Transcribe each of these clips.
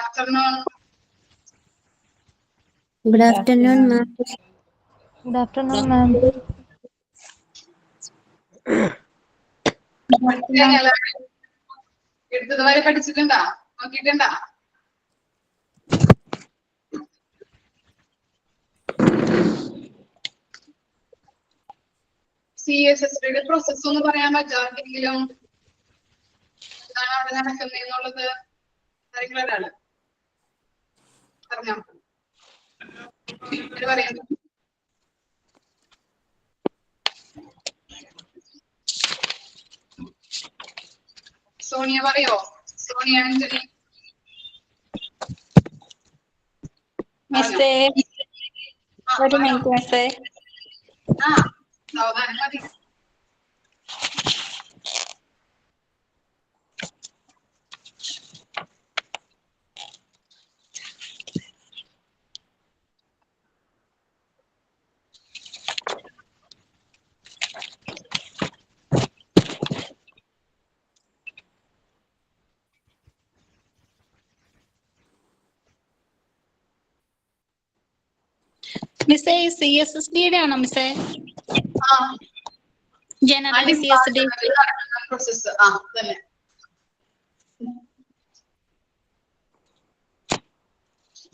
afternoon. Good afternoon, ma'am. Good afternoon, ma'am. എടുത്തതുവരെ പഠിച്ചിട്ടുണ്ടാ? നോക്കിയിട്ടുണ്ടാ? CSSD process ഒന്ന് പറയാൻ പറ്റുമോ? എന്തെങ്കിലും എന്താണ് അവിടെ നടക്കുന്നതെന്നുള്ളത് അറിയില്ല. പറഞ്ഞോ. പറയാം. സോണിയ പറയോ? സോണിയ ആന്റണി. മിസ്സേ, ഒരു മിനിറ്റ് മിസ്സേ. സാവധാനം മതി. മിസ്സേ, CSSD ആണോ മിസ്സേ? ജനറൽ CSSD പ്രോസസ് തന്നെ.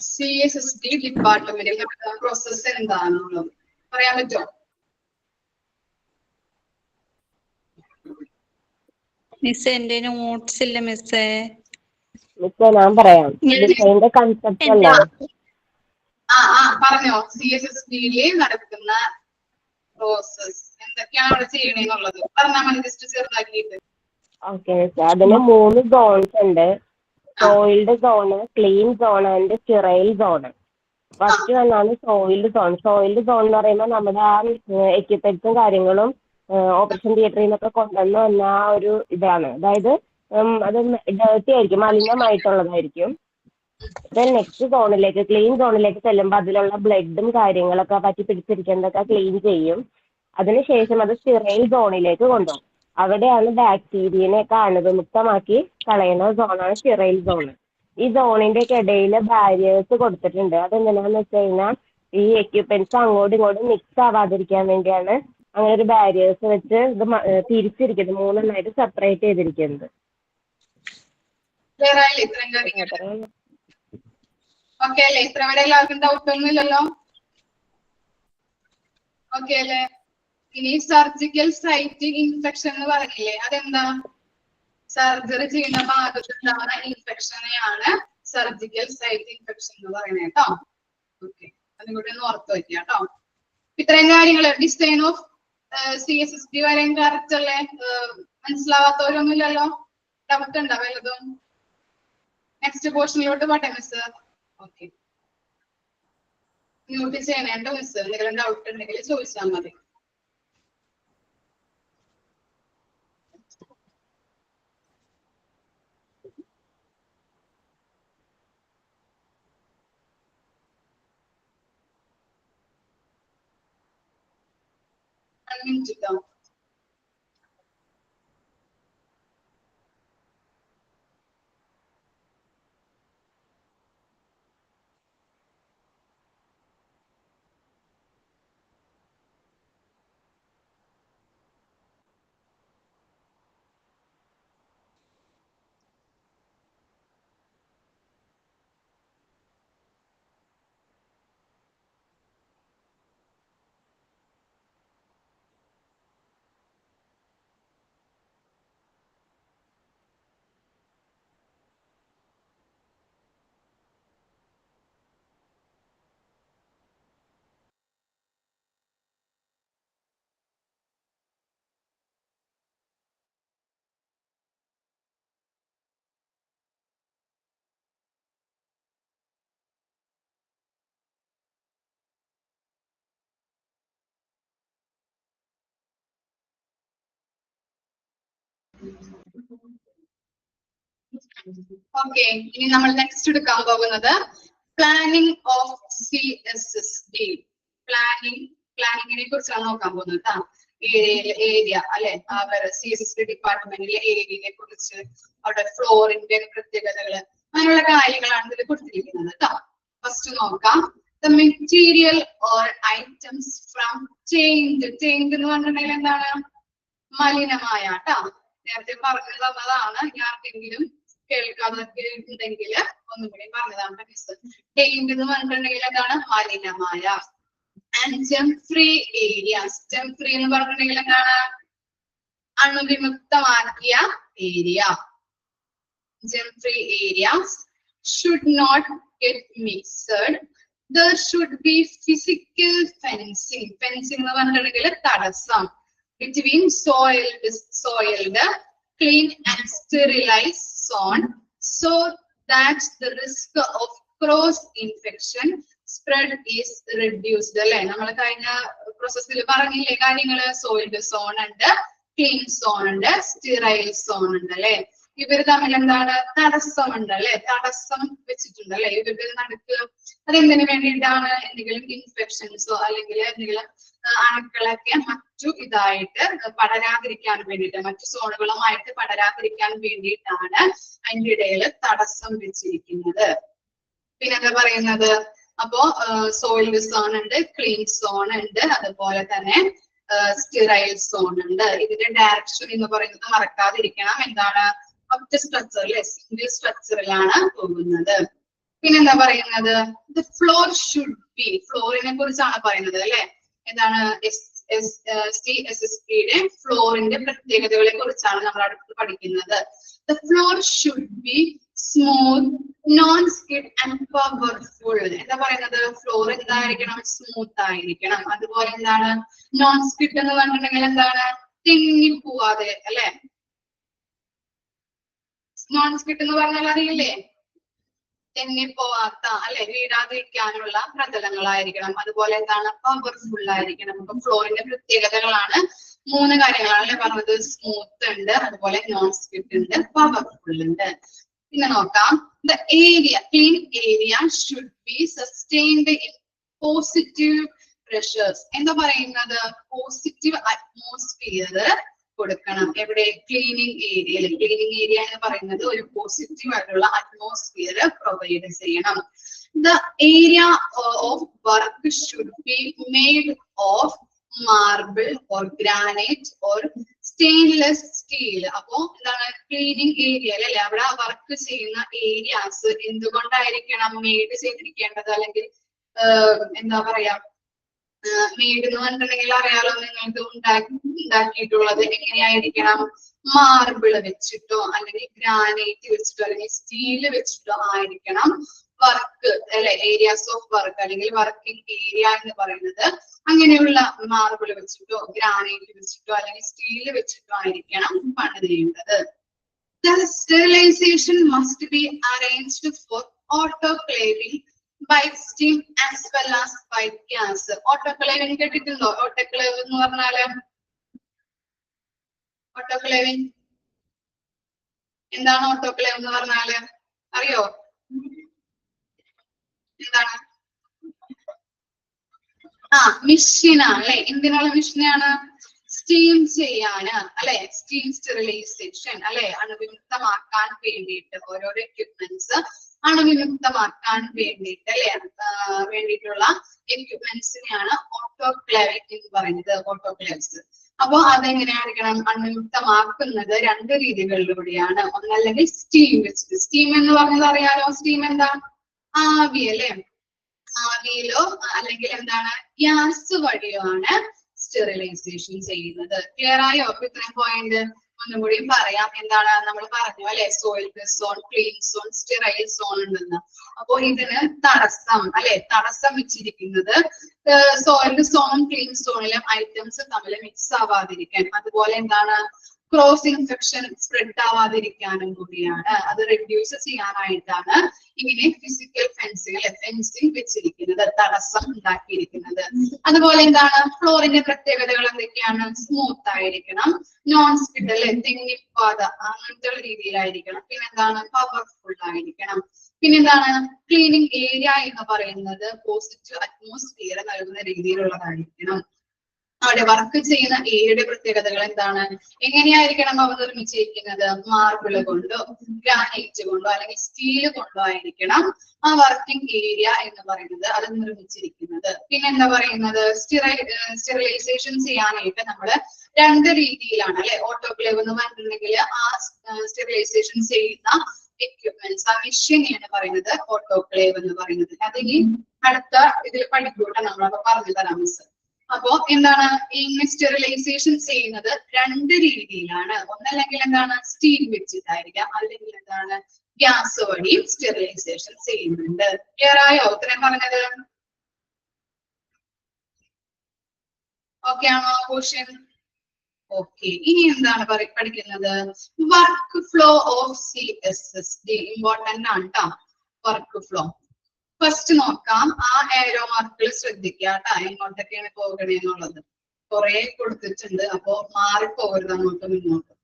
CSSD ഡിപ്പാർട്ട്മെന്റിൽ പ്രോസസ് എന്താണെന്നുള്ളത് പറയാൻ പറ്റുമോ? മിസ്സേ, എന്റെ നോട്ട്സ് ഇല്ല മിസ്സേ. മിസ്സേ, ഞാൻ പറയാം. ഡിസൈനിന്റെ കൺസെപ്റ്റ് അല്ലേ? പറഞ്ഞോ. CSSD നടക്കുന്ന പ്രോസസ് എന്തൊക്കെയാണ് അവിടെ ചെയ്യണെന്നുള്ളത് പറഞ്ഞാൽ മതി, ജസ്റ്റ് ചെറുതാക്കിയിട്ട്. ഓക്കെ, അതിന് 3 സോൺസ് ഉണ്ട്. Soiled zone, clean zone and sterile zone. First വന്നാണ് സോയിൽഡ് സോൺ. സോയിൽഡ് സോൺ എന്ന് പറയുമ്പോൾ നമ്മുടെ ആ എക്യുപ്മെന്റ്സും കാര്യങ്ങളും ഓപ്പറേഷൻ തിയേറ്ററിൽ നിന്നൊക്കെ കൊണ്ടുവന്ന് വന്ന ആ ഒരു ഇതാണ്. അതായത് അത് ഡേർട്ടി ആയിരിക്കും, മലിനമായിട്ടുള്ളതായിരിക്കും. ദെൻ നെക്സ്റ്റ് സോണിലേക്ക്, ക്ലീൻ സോണിലേക്ക് ചെല്ലുമ്പോൾ അതിലുള്ള ബ്ലഡും കാര്യങ്ങളൊക്കെ പറ്റി പിടിച്ചിരിക്കുന്നതൊക്കെ ക്ലീൻ ചെയ്യും. അതിനുശേഷം അത് സ്റ്റെറൈൽ സോണിലേക്ക് കൊണ്ടുപോകും. അവിടെയാണ് ബാക്ടീരിയനെയൊക്കെ അണുവിമുക്തമാക്കി കളയുന്ന സോണാണ് സ്റ്റെറൈൽ സോണ്. ഈ സോണിന്റെ ഒക്കെ ഇടയിൽ ബാരിയേഴ്സ് കൊടുത്തിട്ടുണ്ട്. അതെന്തിനാന്ന് വെച്ച് കഴിഞ്ഞാൽ ഈ എക്യുപ്മെന്റ്സ് അങ്ങോട്ടും ഇങ്ങോട്ടും മിക്സ് ആവാതിരിക്കാൻ വേണ്ടിയാണ് അങ്ങനെ ഒരു ബാരിയേഴ്സ് വെച്ച് ഇത് തിരിച്ചിരിക്കുന്നത്, 3 സെപ്പറേറ്റ് ചെയ്തിരിക്കുന്നത്. ഓക്കെ അല്ലേ? ഇത്ര വരെ എല്ലാവർക്കും ഡൗട്ട് ഒന്നുമില്ലല്ലോ? ഓക്കെ അല്ലേ? ഇനി സർജിക്കൽ സൈറ്റ് ഇൻഫെക്ഷൻ എന്ന് പറഞ്ഞില്ലേ, അതെന്താ? സർജറി ചെയ്യുന്ന ഭാഗത്തുണ്ടാവുന്ന ഇൻഫെക്ഷനെയാണ് സർജിക്കൽ സൈറ്റ് ഇൻഫെക്ഷൻ എന്ന് പറയുന്നത് കേട്ടോ. ഓക്കെ, അതും കൂടി ഒന്ന് ഓർത്ത് വയ്ക്കുക കേട്ടോ. ഇത്രയും കാര്യങ്ങള് ഡിസൈൻ ഓഫ് CSSD വരെയും കറക്റ്റ് അല്ലേ? മനസ്സിലാവാത്തവരൊന്നുമില്ലല്ലോ? ഡൗട്ട് ഉണ്ടോ വല്ലതും? നെക്സ്റ്റ് പോർഷനിലോട്ട് പോട്ടെ മിസ്. ഓക്കെ, മ്യൂട്ട് ചെയ്യണേണ്ട മിസ്. എന്തെങ്കിലും ഡൗട്ട് ഉണ്ടെങ്കിൽ ചോദിച്ചാൽ മതി. മിനിറ്റ്. ഓക്കെ, ഇനി നമ്മൾ നെക്സ്റ്റ് എടുക്കാൻ പോകുന്നത് പ്ലാനിങ് ഓഫ് CSSD. പ്ലാനിങ്ങിനെ കുറിച്ചാണ് നോക്കാൻ പോകുന്നത്. ഏരിയ അല്ലെ, CSSD ഡിപ്പാർട്ട്മെന്റിലെ ഏരിയയെ കുറിച്ച്, അവിടെ ഫ്ലോറിന്റെ പ്രത്യേകതകള്, അങ്ങനെയുള്ള കാര്യങ്ങളാണ് ഇതിൽ കൊടുത്തിരിക്കുന്നത് കേട്ടോ. ഫസ്റ്റ് നോക്കാം. The material or items from changed എന്ന് പറഞ്ഞിട്ടുണ്ടെങ്കിൽ എന്താണ്? മലിനമായ കേട്ടോ. നേരത്തെ പറഞ്ഞു തന്നതാണ്. ആർക്കെങ്കിലും കേൾക്കാതൊക്കെ ഉണ്ടെങ്കിൽ ഒന്നും കൂടി പറഞ്ഞതാണ് മിസ്. Changed എന്ന് പറഞ്ഞിട്ടുണ്ടെങ്കിൽ എന്താണ്? മലിനമായ. And germ-free areas. Germ-free എന്ന് പറഞ്ഞിട്ടുണ്ടെങ്കിൽ എന്താണ്? അണുവിമുക്തമാക്കിയ area. Germ-free areas should not get mixed. There should be physical fencing. Fencing എന്ന് പറഞ്ഞിട്ടുണ്ടെങ്കിൽ തടസ്സം. Between soiled, clean and sterilized zone, so that the risk of cross infection spread is reduced. അല്ലെ നമ്മൾ കഴിഞ്ഞ പ്രോസസ്സിൽ പറഞ്ഞില്ലേ കാര്യങ്ങള്? സോയിൽഡ് സോൺ ഉണ്ട്, ക്ലീൻ സോൺ ഉണ്ട്, സ്റ്റെറൈൽ സോൺ ഉണ്ട് അല്ലെ. ഇവര് തമ്മിൽ എന്താണ്? തടസ്സമുണ്ട് അല്ലെ. തടസ്സം വെച്ചിട്ടുണ്ട് അല്ലെ ഇവരുടെ നടുക്ക്. അതെന്തിനു വേണ്ടിയിട്ടാണ്? എന്തെങ്കിലും ഇൻഫെക്ഷൻസോ അല്ലെങ്കിൽ എന്തെങ്കിലും അണുക്കളൊക്കെ മറ്റു ഇതായിട്ട് പടരാതിരിക്കാൻ വേണ്ടിയിട്ട്, മറ്റു സോണുകളുമായിട്ട് പടരാതിരിക്കാൻ വേണ്ടിയിട്ടാണ് അതിന്റെ ഇടയിൽ തടസ്സം വെച്ചിരിക്കുന്നത്. പിന്നെന്താ പറയുന്നത്? അപ്പോ സോയിൽഡ് സോൺ ഉണ്ട്, ക്ലീൻ സോൺ ഉണ്ട്, അതുപോലെ തന്നെ സ്റ്റെറൈൽ സോൺ ഉണ്ട്. ഇതിന്റെ ഡയറക്ഷൻ എന്ന് പറയുന്നത് മറക്കാതിരിക്കണം. എന്താണ്? ഒറ്റ സ്ട്രക്ചറിലെ സിംഗിൾ സ്ട്രക്ചറിലാണ് പോകുന്നത്. പിന്നെന്താ പറയുന്നത്? The floor should be. ഫ്ലോറിനെ കുറിച്ചാണ് പറയുന്നത് അല്ലെ. എന്താണ്? SSPയുടെ ഫ്ലോറിന്റെ പ്രത്യേകതകളെ കുറിച്ചാണ് നമ്മൾ അടുത്ത് പഠിക്കുന്നത്. The floor should B smooth, non skid and powerful. എന്താ പറയുന്നത്? ഫ്ലോർ എന്തായിരിക്കണം? സ്മൂത്ത് ആയിരിക്കണം. അതുപോലെ എന്താണ്? നോൺ സ്കിഡ് എന്ന് പറഞ്ഞിട്ടുണ്ടെങ്കിൽ എന്താണ്? തെന്നിപ്പോവാതെ അല്ലെ. നോൺ സ്കിഡ് എന്ന് പറഞ്ഞാൽ അറിയില്ലേ? തെന്നിപ്പോവാത്ത അല്ലെ, വീഴാതിരിക്കാനുള്ള പ്രതലങ്ങളായിരിക്കണം. അതുപോലെ എന്താണ്? പവർഫുൾ ആയിരിക്കണം. അപ്പൊ ഫ്ലോറിന്റെ പ്രത്യേകതകളാണ് 3 കാര്യങ്ങളാണ് അല്ലെ പറഞ്ഞത്. സ്മൂത്ത് ഉണ്ട്, അതുപോലെ നോൺ സ്കിഡ് ഉണ്ട്, പവർഫുൾ ഉണ്ട്. പിന്നെ നോക്കാം. The area, clean area should be sustained in positive pressures. എന്താ പറയുന്നത്? പോസിറ്റീവ് അറ്റ്മോസ്ഫിയർ കൊടുക്കണം. എവിടെ? ക്ലീനിങ് ഏരിയയിൽ. ക്ലീനിങ് ഏരിയ എന്ന് പറയുന്നത് ഒരു പോസിറ്റീവ് ആയിട്ടുള്ള അറ്റ്മോസ്ഫിയർ പ്രൊവൈഡ് ചെയ്യണം. The area of work should be made of marble or granite or stainless steel. അപ്പോ എന്താണ്? ക്ലീനിങ് ഏരിയ അല്ലെ, അവിടെ വർക്ക് ചെയ്യുന്ന ഏരിയാസ് എന്തുകൊണ്ടായിരിക്കണം മെയ്ഡ് ചെയ്തിരിക്കേണ്ടത്? അല്ലെങ്കിൽ എന്താ പറയാ, മെയ്ഡ് എന്ന് പറഞ്ഞിട്ടുണ്ടെങ്കിൽ അറിയാലോ നിങ്ങൾക്ക്, ഉണ്ടാക്കിയിട്ടുള്ളത് എങ്ങനെയായിരിക്കണം? മാർബിള് വെച്ചിട്ടോ അല്ലെങ്കിൽ ഗ്രാനൈറ്റ് വെച്ചിട്ടോ അല്ലെങ്കിൽ സ്റ്റീല് വെച്ചിട്ടോ ആയിരിക്കണം വർക്ക് അല്ലെ. ഏരിയാസ് ഓഫ് വർക്ക് അല്ലെങ്കിൽ വർക്കിംഗ് ഏരിയ എന്ന് പറയുന്നത് അങ്ങനെയുള്ള മാർബിള് വെച്ചിട്ടോ ഗ്രാനൈറ്റ് വെച്ചിട്ടോ അല്ലെങ്കിൽ സ്റ്റീല് വെച്ചിട്ടോ ആയിരിക്കണം പണിതേണ്ടത്. The sterilization must be arranged for autoclaving by steam as well as by gas. Autoclaving കേട്ടിട്ടുണ്ടോ? ഓട്ടോക്ലേവ് എന്ന് പറഞ്ഞാല് ഓട്ടോക്ലേവിംഗ് എന്താണ്? ഓട്ടോക്ലേവ് എന്ന് പറഞ്ഞാല് അറിയോ? എന്താണ്? മെഷീനാണ് അല്ലെ. എന്തിനുള്ള മെഷീനാണ്? സ്റ്റീം ചെയ്യാന് അല്ലെ. സ്റ്റീം സ്റ്റെറിലൈസേഷൻ അല്ലെ. അണുവിമുക്തമാക്കാൻ വേണ്ടിയിട്ട് ഓരോരോ എക്യുപ്മെന്റ്സ് അണുവിമുക്തമാക്കാൻ വേണ്ടിയിട്ട് അല്ലെ വേണ്ടിയിട്ടുള്ള എക്യുപ്മെന്റ്സിനെയാണ് ഓട്ടോക്ലേവിംഗ് എന്ന് പറയുന്നത്. ഓട്ടോക്ലേവ്സ്. അപ്പൊ അതെങ്ങനെയായിരിക്കണം? അണുവിമുക്തമാക്കുന്നത് 2 രീതികളിലൂടെയാണ്. ഒന്നല്ലെങ്കിൽ സ്റ്റീം വെച്ചിട്ട്. സ്റ്റീം എന്ന് പറഞ്ഞത് അറിയാലോ. സ്റ്റീം എന്താ? ആവി അല്ലെ. ആവിയിലോ അല്ലെങ്കിൽ എന്താണ്? ഗ്യാസ് വഴിയോ ആണ് സ്റ്റെറിലൈസേഷൻ ചെയ്യുന്നത്. ക്ലിയർ ആയോ? ഇത്രയും പോയിന്റ് ഒന്നും കൂടി പറയാം. എന്താണ് നമ്മൾ പറഞ്ഞു അല്ലെ? Soiled zone, clean zone, sterile zone ഉണ്ടെന്ന്. അപ്പോ ഇതിന് തടസ്സം അല്ലെ, തടസ്സം വെച്ചിരിക്കുന്നത് സോയിൽഡ് സോണും ക്ലീൻ സോണിലും ഐറ്റംസ് തമ്മിൽ മിക്സ് ആവാതിരിക്കാൻ, അതുപോലെ എന്താണ്? ക്രോസ് ഇൻഫെക്ഷൻ സ്പ്രെഡ് ആവാതിരിക്കാനും കൂടിയാണ്. അത് റെഡ്യൂസ് ചെയ്യാനായിട്ടാണ് ഇങ്ങനെ ഫിസിക്കൽ ഫെൻസിങ് അല്ലെ, ഫെൻസിങ് വെച്ചിരിക്കുന്നത്, തടസ്സം ഉണ്ടാക്കിയിരിക്കുന്നത്. അതുപോലെ എന്താണ്? ഫ്ലോറിന്റെ പ്രത്യേകതകൾ എന്തൊക്കെയാണ്? സ്മൂത്ത് ആയിരിക്കണം, നോൺ സ്കിഡ് അല്ലെ, തെന്നിപ്പാത അങ്ങനത്തെ രീതിയിലായിരിക്കണം. പിന്നെന്താണ്? പവർഫുൾ ആയിരിക്കണം. പിന്നെന്താണ്? ക്ലീനിങ് ഏരിയ എന്ന് പറയുന്നത് പോസിറ്റീവ് അറ്റ്മോസ്ഫിയർ നൽകുന്ന രീതിയിലുള്ളതായിരിക്കണം. അവിടെ വർക്ക് ചെയ്യുന്ന ഏരിയയുടെ പ്രത്യേകതകൾ എന്താണ്? എങ്ങനെയായിരിക്കണം അവ നിർമ്മിച്ചിരിക്കുന്നത്? മാർബിൾ കൊണ്ടോ ഗ്രാനൈറ്റ് കൊണ്ടോ അല്ലെങ്കിൽ സ്റ്റീൽ കൊണ്ടോ ആയിരിക്കണം ആ വർക്കിംഗ് ഏരിയ എന്ന് പറയുന്നത് അത് നിർമ്മിച്ചിരിക്കുന്നത്. പിന്നെ എന്താ പറയുന്നത്? സ്റ്റെറിലൈസേഷൻ ചെയ്യാനായിട്ട് നമ്മള് 2 രീതിയിലാണ് അല്ലെ. ഓട്ടോക്ലേവ് എന്ന് പറഞ്ഞിട്ടുണ്ടെങ്കിൽ ആ സ്റ്റെറിലൈസേഷൻ ചെയ്യുന്ന എക്യുപ്മെന്റ്സ്, ആ മെഷീനെയാണ് പറയുന്നത് ഓട്ടോക്ലേവ് എന്ന് പറയുന്നത്. അതിന് അടുത്ത ഇതിൽ പഠിക്കൂട്ടെ നമ്മളപ്പോ പറഞ്ഞു തരാം മിസ്. അപ്പോ എന്താണ് ഇങ്ങനെ സ്റ്റെറിലൈസേഷൻ ചെയ്യുന്നത് 2 രീതിയിലാണ്. ഒന്നല്ലെങ്കിൽ എന്താണ് സ്റ്റീം വെച്ചിട്ടായിരിക്കാം, അല്ലെങ്കിൽ എന്താണ് ഗ്യാസ് വഴിയും സ്റ്റെറിലൈസേഷൻ ചെയ്യുന്നുണ്ട്. ക്ലിയർ ആയോ ഉത്തരം പറഞ്ഞത്? ഓക്കെ ആണോ ക്വസ്റ്റ്യൻ? ഓക്കെ, ഇനി എന്താണ് പഠിക്കുന്നത്? Work flow of CSSD important ആണ് കേട്ടോ. വർക്ക് ഫ്ലോ ഫസ്റ്റ് നോക്കാം. ആ ഏരോ മാർക്കുകൾ ശ്രദ്ധിക്കുക കേട്ടോ, എങ്ങോട്ടൊക്കെയാണ് പോകണേന്നുള്ളത്. കുറെ കൊടുത്തിട്ടുണ്ട്, അപ്പോ മാറിപ്പോകരുത് അങ്ങോട്ടും ഇങ്ങോട്ടും.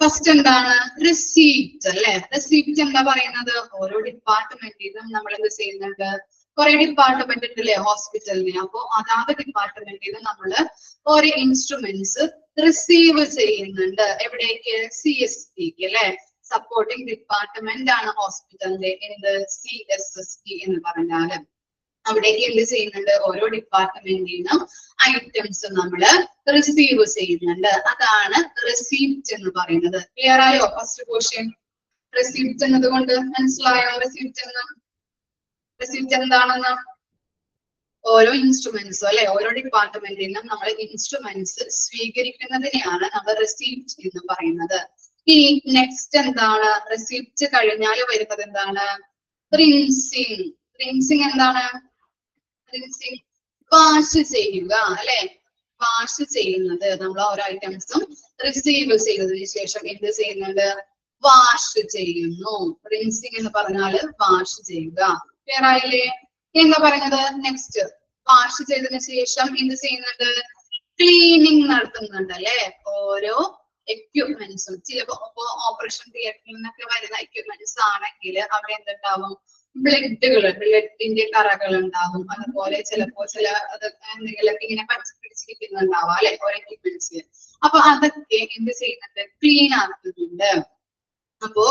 ഫസ്റ്റ് എന്താണ്? റിസീപ്റ്റ് അല്ലെ. റിസീപ്റ്റ് എന്താ പറയുന്നത്? ഓരോ ഡിപ്പാർട്ട്മെന്റിലും നമ്മൾ എന്ത് ചെയ്യുന്നുണ്ട്? കുറെ ഡിപ്പാർട്ട്മെന്റ് ഉണ്ടല്ലേ ഹോസ്പിറ്റലിന്. അപ്പോ അതാത് ഡിപ്പാർട്ട്മെന്റിൽ നമ്മള് ഓരോ ഇൻസ്ട്രുമെന്റ്സ് റിസീവ് ചെയ്യുന്നുണ്ട്. എവിടേക്ക്? CSDക്ക് അല്ലെ. സപ്പോർട്ടിംഗ് ഡിപ്പാർട്ട്മെന്റ് ആണ് ഹോസ്പിറ്റലിന്റെ എന്ത്? CSSD എന്ന് പറഞ്ഞാല്. അവിടേക്ക് എന്ത് ചെയ്യുന്നുണ്ട്? ഓരോ ഡിപ്പാർട്ട്മെന്റിനും ഐറ്റംസ് നമ്മള് റിസീവ് ചെയ്യുന്നുണ്ട്. അതാണ് റിസീപ്റ്റ് എന്ന് പറയുന്നത്. ക്ലിയർ ആയോ? ഫസ്റ്റ് ക്വസ്റ്റ്യൻ റിസീപ്റ്റ് എന്നതുകൊണ്ട് മനസ്സിലായോ? റിസീപ്റ്റ് എന്താണെന്ന്? ഓരോ ഇൻസ്ട്രുമെന്റ്സും അല്ലെ, ഓരോ ഡിപ്പാർട്ട്മെന്റിനും നമ്മൾ ഇൻസ്ട്രുമെന്റ്സ് സ്വീകരിക്കുന്നതിനെയാണ് നമ്മൾ റിസീപ്റ്റ് എന്ന് പറയുന്നത്. ഇനി നെക്സ്റ്റ് എന്താണ്? റിസീപ്റ്റ് കഴിഞ്ഞാൽ വരുന്നത് എന്താണ്? റിൻസിങ്. റിൻസിങ് എന്താണ്? റിൻസിങ് വാഷ് ചെയ്യുക അല്ലെ. വാഷ് ചെയ്യുന്നത്. നമ്മൾ ഓരോ ഐറ്റംസും റിസീവ് ചെയ്തതിനു ശേഷം എന്ത് ചെയ്യുന്നുണ്ട്? വാഷ് ചെയ്യുന്നു. റിൻസിങ് എന്ന് പറഞ്ഞാല് വാഷ് ചെയ്യുക. ക്ലിയർ ആയില്ലേ? എന്താ പറയുന്നത്? നെക്സ്റ്റ് വാഷ് ചെയ്തതിനു ശേഷം എന്ത് ചെയ്യുന്നുണ്ട്? ക്ലീനിങ് നടത്തുന്നുണ്ട് അല്ലെ. ഓരോ എക്യുപ്മെന്റ്സും ചിലപ്പോ ഓപ്പറേഷൻ തിയേറ്ററിൽ നിന്നൊക്കെ വരുന്ന എക്യുപ്മെന്റ്സ് ആണെങ്കിൽ അവിടെ എന്തുണ്ടാവും? ബ്ലഡിന്റെ കറകൾ ഉണ്ടാവും. അതുപോലെ ചിലപ്പോ ചില എന്തെങ്കിലുമൊക്കെ ഇങ്ങനെ പച്ചപ്പിടിച്ചിരിക്കുന്നുണ്ടാവും അല്ലെ ഓരോ എക്യുപ്മെന്റ്സിൽ. അപ്പൊ അതൊക്കെ എന്ത് ചെയ്യുന്നുണ്ട്? ക്ലീൻ ആക്കുന്നുണ്ട്. അപ്പോ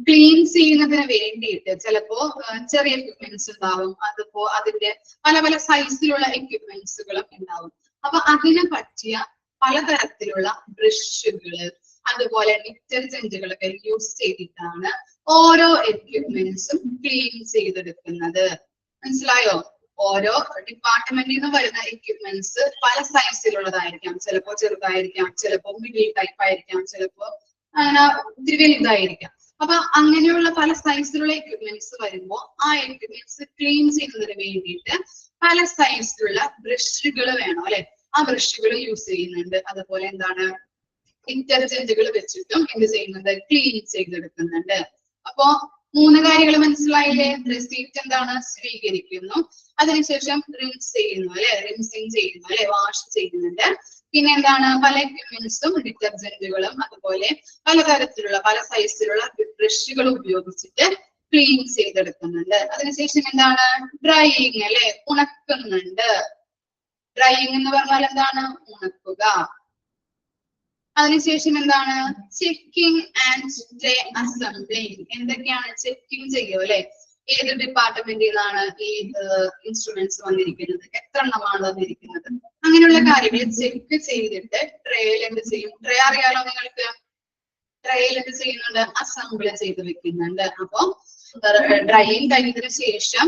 ക്ലീൻ ചെയ്യുന്നതിന് വേണ്ടിയിട്ട് ചിലപ്പോ ചെറിയ എക്യുപ്മെന്റ്സ് ഉണ്ടാവും, അതിപ്പോ അതിന്റെ പല പല സൈസിലുള്ള എക്യുപ്മെന്റ്സുകളും ഉണ്ടാവും. അപ്പൊ അതിനെ പറ്റിയ പലതരത്തിലുള്ള ബ്രഷുകള് അതുപോലെ ഡിറ്റർജന്റുകളൊക്കെ യൂസ് ചെയ്തിട്ടാണ് ഓരോ എക്യുപ്മെന്റ്സും ക്ലീൻ ചെയ്തെടുക്കുന്നത്. മനസ്സിലായോ? ഓരോ ഡിപ്പാർട്ട്മെന്റിൽ നിന്ന് വരുന്ന എക്യുപ്മെന്റ്സ് പല സൈസിലുള്ളതായിരിക്കാം. ചിലപ്പോ ചെറുതായിരിക്കാം, ചിലപ്പോ മിഡിൽ ടൈപ്പ് ആയിരിക്കാം, ചിലപ്പോ ഇത്തിരി വലുതായിരിക്കാം. അപ്പൊ അങ്ങനെയുള്ള പല സൈസിലുള്ള എക്യുപ്മെന്റ്സ് വരുമ്പോ ആ എക്യുപ്മെന്റ്സ് ക്ലീൻ ചെയ്യുന്നതിന് വേണ്ടിയിട്ട് പല സൈസിലുള്ള ബ്രഷുകൾ വേണം അല്ലെ. ആ ബ്രഷുകൾ യൂസ് ചെയ്യുന്നുണ്ട്. അതുപോലെ എന്താണ് ഡിറ്റർജന്റുകൾ വെച്ചിട്ടും എന്ത് ചെയ്യുന്നുണ്ട്? ക്ലീൻ ചെയ്തെടുക്കുന്നുണ്ട്. അപ്പോ 3 കാര്യങ്ങൾ മനസ്സിലായില്ലേ? റിസീപ്റ്റ് എന്താണ്? സ്വീകരിക്കുന്നു. അതിനുശേഷം റിൻസ് ചെയ്യുന്നു അല്ലെ, റിൻസിങ് ചെയ്യുന്നു അല്ലെ, വാഷ് ചെയ്യുന്നുണ്ട്. പിന്നെ എന്താണ്? പല എക്യുപ്മെന്റ്സും ഡിറ്റർജന്റുകളും അതുപോലെ പലതരത്തിലുള്ള പല സൈസിലുള്ള ബ്രഷുകൾ ഉപയോഗിച്ചിട്ട് ക്ലീൻ ചെയ്തെടുക്കുന്നുണ്ട്. അതിനുശേഷം എന്താണ്? ഡ്രൈയിങ് അല്ലെ, ഉണക്കുന്നുണ്ട്. ഡ്രൈയിങ് എന്ന് പറഞ്ഞാൽ എന്താണ്? ഉണക്കുക. അതിനുശേഷം എന്താണ്? Checking and assembling. എന്തൊക്കെയാണ് ചെക്കിംഗ് ചെയ്യുക അല്ലെ. ഏത് ഡിപ്പാർട്ട്മെന്റിൽ നിന്നാണ് ഈ ഇൻസ്ട്രുമെന്റ്സ് വന്നിരിക്കുന്നത്, എത്ര എണ്ണമാണ് വന്നിരിക്കുന്നത്, അങ്ങനെയുള്ള കാര്യങ്ങൾ ചെക്ക് ചെയ്തിട്ട് ട്രേയിൽ എന്ത് ചെയ്യും? ട്രേ അറിയാലോ നിങ്ങൾക്ക്. ട്രേയിൽ എന്ത് ചെയ്യുന്നുണ്ട്? അസംബിൾ ചെയ്ത് വെക്കുന്നുണ്ട്. അപ്പൊ ഡ്രൈയിങ് കഴിഞ്ഞതിന് ശേഷം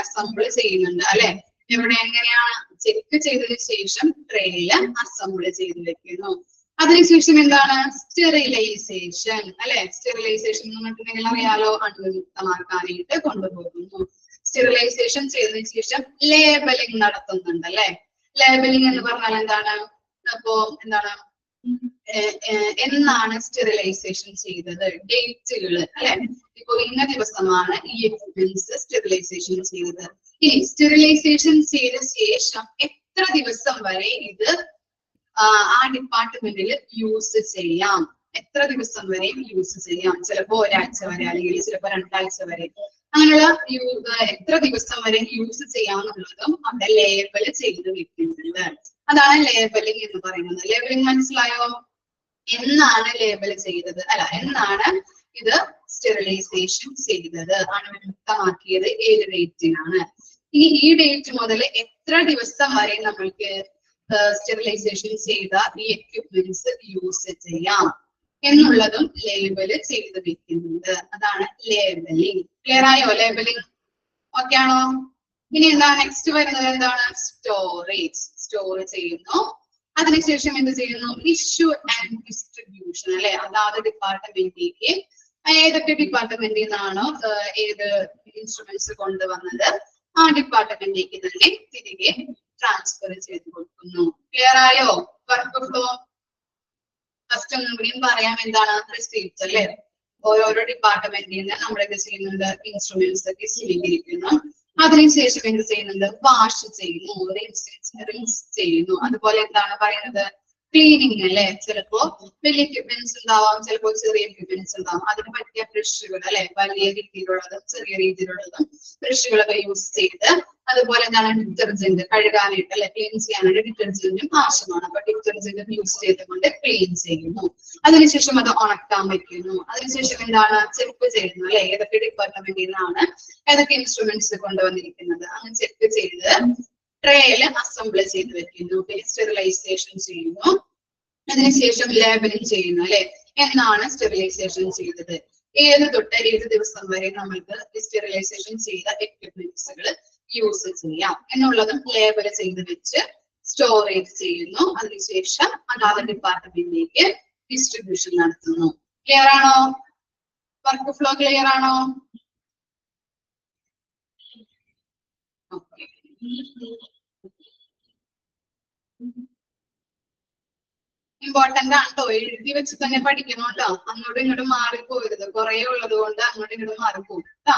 അസംബിൾ ചെയ്യുന്നുണ്ട് അല്ലെ. ഇവിടെ എങ്ങനെയാണ്? ചെക്ക് ചെയ്തതിനു ശേഷം ട്രേയില് അസംബിൾ ചെയ്ത് വെക്കുന്നു. അതിനുശേഷം എന്താണ്? സ്റ്റെറിലൈസേഷൻ അല്ലെ. സ്റ്റെറിലൈസേഷൻ എന്ന് പറഞ്ഞിട്ടുണ്ടെങ്കിൽ അറിയാലോ, അണുവിമുക്തമാക്കാനായിട്ട് കൊണ്ടുപോകുന്നു. സ്റ്റെറിലൈസേഷൻ ചെയ്തതിനു ശേഷം ലേബലിംഗ് നടത്തുന്നുണ്ട് അല്ലെ. ലേബലിംഗ് എന്ന് പറഞ്ഞാൽ എന്താണ്? അപ്പോ എന്താണ്? എന്നാണ് സ്റ്റെറിലൈസേഷൻ ചെയ്തത്, ഡേറ്റുകൾ അല്ലെ. ഇപ്പൊ ഇന്ന ദിവസമാണ് ഈ എക്യുപ്മെന്റ്സ് സ്റ്റെറിലൈസേഷൻ ചെയ്തത്. ഇനി സ്റ്റെറിലൈസേഷൻ ചെയ്ത ശേഷം എത്ര ദിവസം വരെ ഇത് ആ ഡിപ്പാർട്ട്മെന്റിൽ യൂസ് ചെയ്യാം, എത്ര ദിവസം വരെ യൂസ് ചെയ്യാം? ചിലപ്പോ ഒരാഴ്ച വരെ, അല്ലെങ്കിൽ ചിലപ്പോ 2 ആഴ്ച വരെ. അങ്ങനെയുള്ള എത്ര ദിവസം വരെ യൂസ് ചെയ്യാമെന്നുള്ളതും അവിടെ ലേബൽ ചെയ്ത് വെക്കുന്നുണ്ട്. അതാണ് ലേബലിംഗ് എന്ന് പറയുന്നത്. ലേബലിംഗ് മനസ്സിലായോ? എന്നാണ് ലേബൽ ചെയ്തത്, അല്ല എന്നാണ് ഇത് സ്റ്റെറിലൈസേഷൻ ചെയ്തത്, അണുവിമുക്തമാക്കിയത് ഏത് ഡേറ്റിനാണ്, ഇനി ഈ ഡേറ്റ് മുതൽ എത്ര ദിവസം വരെ നമ്മൾക്ക് സ്റ്റെറിലൈസേഷൻ ചെയ്ത ഈ എക്യുപ്മെന്റ്സ് യൂസ് ചെയ്യാം എന്നുള്ളതും ലേബല് ചെയ്ത് വെക്കുന്നുണ്ട്. അതാണ് ലേബലിംഗ്. ക്ലിയർ ആയോ? ലേബലിംഗ് ഓക്കെ ആണോ? ഇനി എന്താ നെക്സ്റ്റ് വരുന്നത്? എന്താണ്? സ്റ്റോറേജ്. സ്റ്റോർ ചെയ്യുന്നു. അതിനുശേഷം എന്ത് ചെയ്യുന്നു? ഇഷ്യൂ ആൻഡ് ഡിസ്ട്രിബ്യൂഷൻ, അല്ലെ? അതാത് ഡിപ്പാർട്ട്മെന്റിലേക്ക് ഏതൊക്കെ ഡിപ്പാർട്ട്മെന്റിൽ നിന്നാണോ ഏത് ഇൻസ്ട്രുമെന്റ്സ് കൊണ്ടുവന്നത് ആ ഡിപ്പാർട്ട്മെന്റിലേക്ക് തന്നെ തിരികെ ട്രാൻസ്ഫർ ചെയ്ത് കൊടുക്കുന്നു. ക്ലിയർ ആയോ? വർക്ക് ഫ്ലോ ഫസ്റ്റ് ഒന്നും കൂടിയും പറയാം. എന്താണ്? റിസീപ്റ്റ്, അല്ലെ? ഓരോരോ ഡിപ്പാർട്ട്മെന്റിൽ നിന്ന് നമ്മൾ എന്ത് ചെയ്യുന്നുണ്ട്? ഇൻസ്ട്രുമെന്റ്സ് ഒക്കെ സ്വീകരിക്കുന്നു. അതിനുശേഷം എന്ത് ചെയ്യുന്നുണ്ട്? വാഷ് ചെയ്യുന്നു, റിൻസ് ചെയ്യുന്നു. അതുപോലെ എന്താണ് പറയുന്നത്? ക്ലീനിങ്, അല്ലെ? ചിലപ്പോ വലിയ എക്യുപ്മെന്റ്സ് ഉണ്ടാവാം, ചിലപ്പോ ചെറിയ എക്യുപ്മെന്റ്സ് ഉണ്ടാവാം. അതിന് പറ്റിയ ബ്രഷുകൾ, അല്ലെ? വലിയ രീതിയിലുള്ളതും ചെറിയ രീതിയിലുള്ളതും ബ്രഷുകളൊക്കെ യൂസ് ചെയ്ത്, അതുപോലെ എന്താണ്? ഡിറ്റർജന്റ് കഴുകാനായിട്ട്, അല്ലെ? ക്ലീൻ ചെയ്യാനായിട്ട് ഡിറ്റർജന്റും ആവശ്യമാണ്. അപ്പൊ ഡിറ്റർജന്റ് യൂസ് ചെയ്തുകൊണ്ട് ക്ലീൻ ചെയ്യുന്നു. അതിനുശേഷം അത് ഉണക്കാൻ വെക്കുന്നു. അതിനുശേഷം എന്താണ്? ചെക്ക് ചെയ്യുന്നു, അല്ലെ? ഏതൊക്കെ ഡിപ്പാർട്ട്മെന്റിൽ നിന്നാണ് ഏതൊക്കെ ഇൻസ്ട്രുമെന്റ്സ് കൊണ്ടുവന്നിരിക്കുന്നത് അങ്ങനെ ചെക്ക് ചെയ്ത് ട്രേയില് അസംബിൾ ചെയ്ത് വെക്കുന്നു. പിന്നെ സ്റ്റെറിലൈസേഷൻ ചെയ്യുന്നു. അതിനുശേഷം ലേബലിംഗ് ചെയ്യുന്നു, അല്ലെ? എന്നാണ് സ്റ്റെറിലൈസേഷൻ ചെയ്തത്, ഏത് തൊട്ട് ഏത് ദിവസം വരെ നമ്മൾക്ക് സ്റ്റെറിലൈസേഷൻ ചെയ്ത എക്യുപ്മെന്റ്സുകൾ യൂസ് ചെയ്യാം എന്നുള്ളതും ലേബൽ ചെയ്ത് വെച്ച് സ്റ്റോറേജ് ചെയ്യുന്നു. അതിനുശേഷം അതാത് ഡിപ്പാർട്ട്മെന്റിലേക്ക് ഡിസ്ട്രിബ്യൂഷൻ നടത്തുന്നു. ക്ലിയർ ആണോ? വർക്ക് ഫ്ലോ ക്ലിയർ ആണോ? ഓക്കെ. ഇമ്പോർട്ടന്റ് ആണ് കേട്ടോ. എഴുതി വെച്ച് തന്നെ പഠിക്കണം കേട്ടോ. അങ്ങോട്ടും ഇങ്ങോട്ടും മാറിപ്പോരുത്. കുറെ ഉള്ളത് കൊണ്ട് അങ്ങോട്ടും ഇങ്ങോട്ടും മാറിപ്പോകും കേട്ടോ.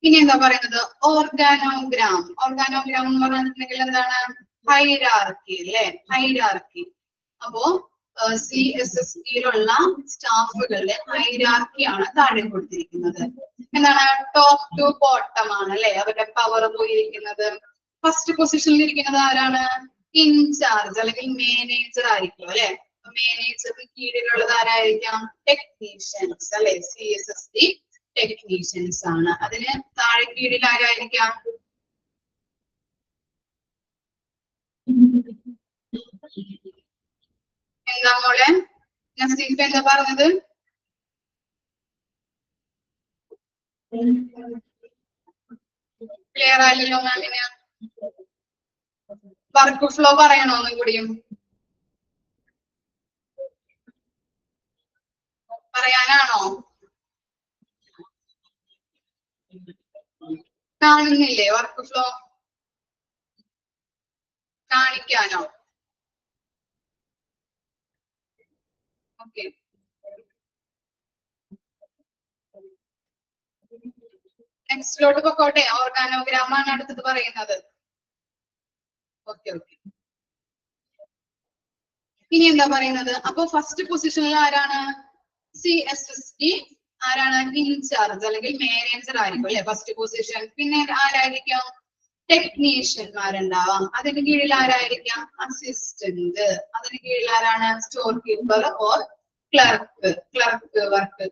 ഇനി എന്താ പറയുന്നത്? ഓർഗാനോഗ്രാം. ഓർഗാനോഗ്രാം എന്ന് പറഞ്ഞിട്ടുണ്ടെങ്കിൽ എന്താണ്? ഹൈരാർക്കി, അല്ലെ? ഹൈരാർക്കി. അപ്പോ CSSBയിലുള്ള സ്റ്റാഫുകളുടെ ഹൈരാർക്കിയാണ് താഴെ കൊടുത്തിരിക്കുന്നത്. എന്താണ്? ടോപ്പ് ടു ബോട്ടം ആണ്, അല്ലെ? അവരുടെ പവർ പോയിരിക്കുന്നത്. ഫസ്റ്റ് പൊസിഷനിൽ ഇരിക്കുന്നത് ആരാണ്? ഇൻചാർജ് അല്ലെങ്കിൽ മാനേജർ ആയിരിക്കും, അല്ലെ? മാനേജറിന് കീഴിലുള്ളത് ആരായിരിക്കാം? ടെക്നീഷ്യൻസ്, അല്ലെ? CSSB ടെക്നീഷ്യൻസ് ആണ്. അതിന് താഴെ കീഴിൽ ആരായിരിക്കാം? എന്താ മോളെ നസീഫ് എന്താ പറഞ്ഞത്? ക്ലിയർ ആയില്ലല്ലോ മാമിന്. വർക്ക് ഫ്ലോ പറയണോ ഒന്നും കൂടിയും? പറയാനാണോ? കാണുന്നില്ലേ വർക്ക് ഫ്ലോ? കാണിക്കാനോ? ഓക്കെ. നെക്സ്റ്റിലോട്ട് പൊക്കോട്ടെ. ഓർഗാനോഗ്രാം ആണ് അടുത്തത് പറയുന്നത്. Okay okay. ഇനി എന്താ പറയുന്നത്? അപ്പൊ ഫസ്റ്റ് പൊസിഷനിൽ ആരാണ്? CSSB ആരാണ്? ഇൻചാർജ് അല്ലെങ്കിൽ മാനേജർ ആയിരിക്കും, അല്ലെ? First position. പിന്നെ ആരായിരിക്കും? ടെക്നീഷ്യന്മാരുണ്ടാവാം. അതിന് കീഴിൽ ആരായിരിക്കാം? അസിസ്റ്റന്റ്. അതിന് കീഴിൽ ആരാണ്? Store keeper or clerk.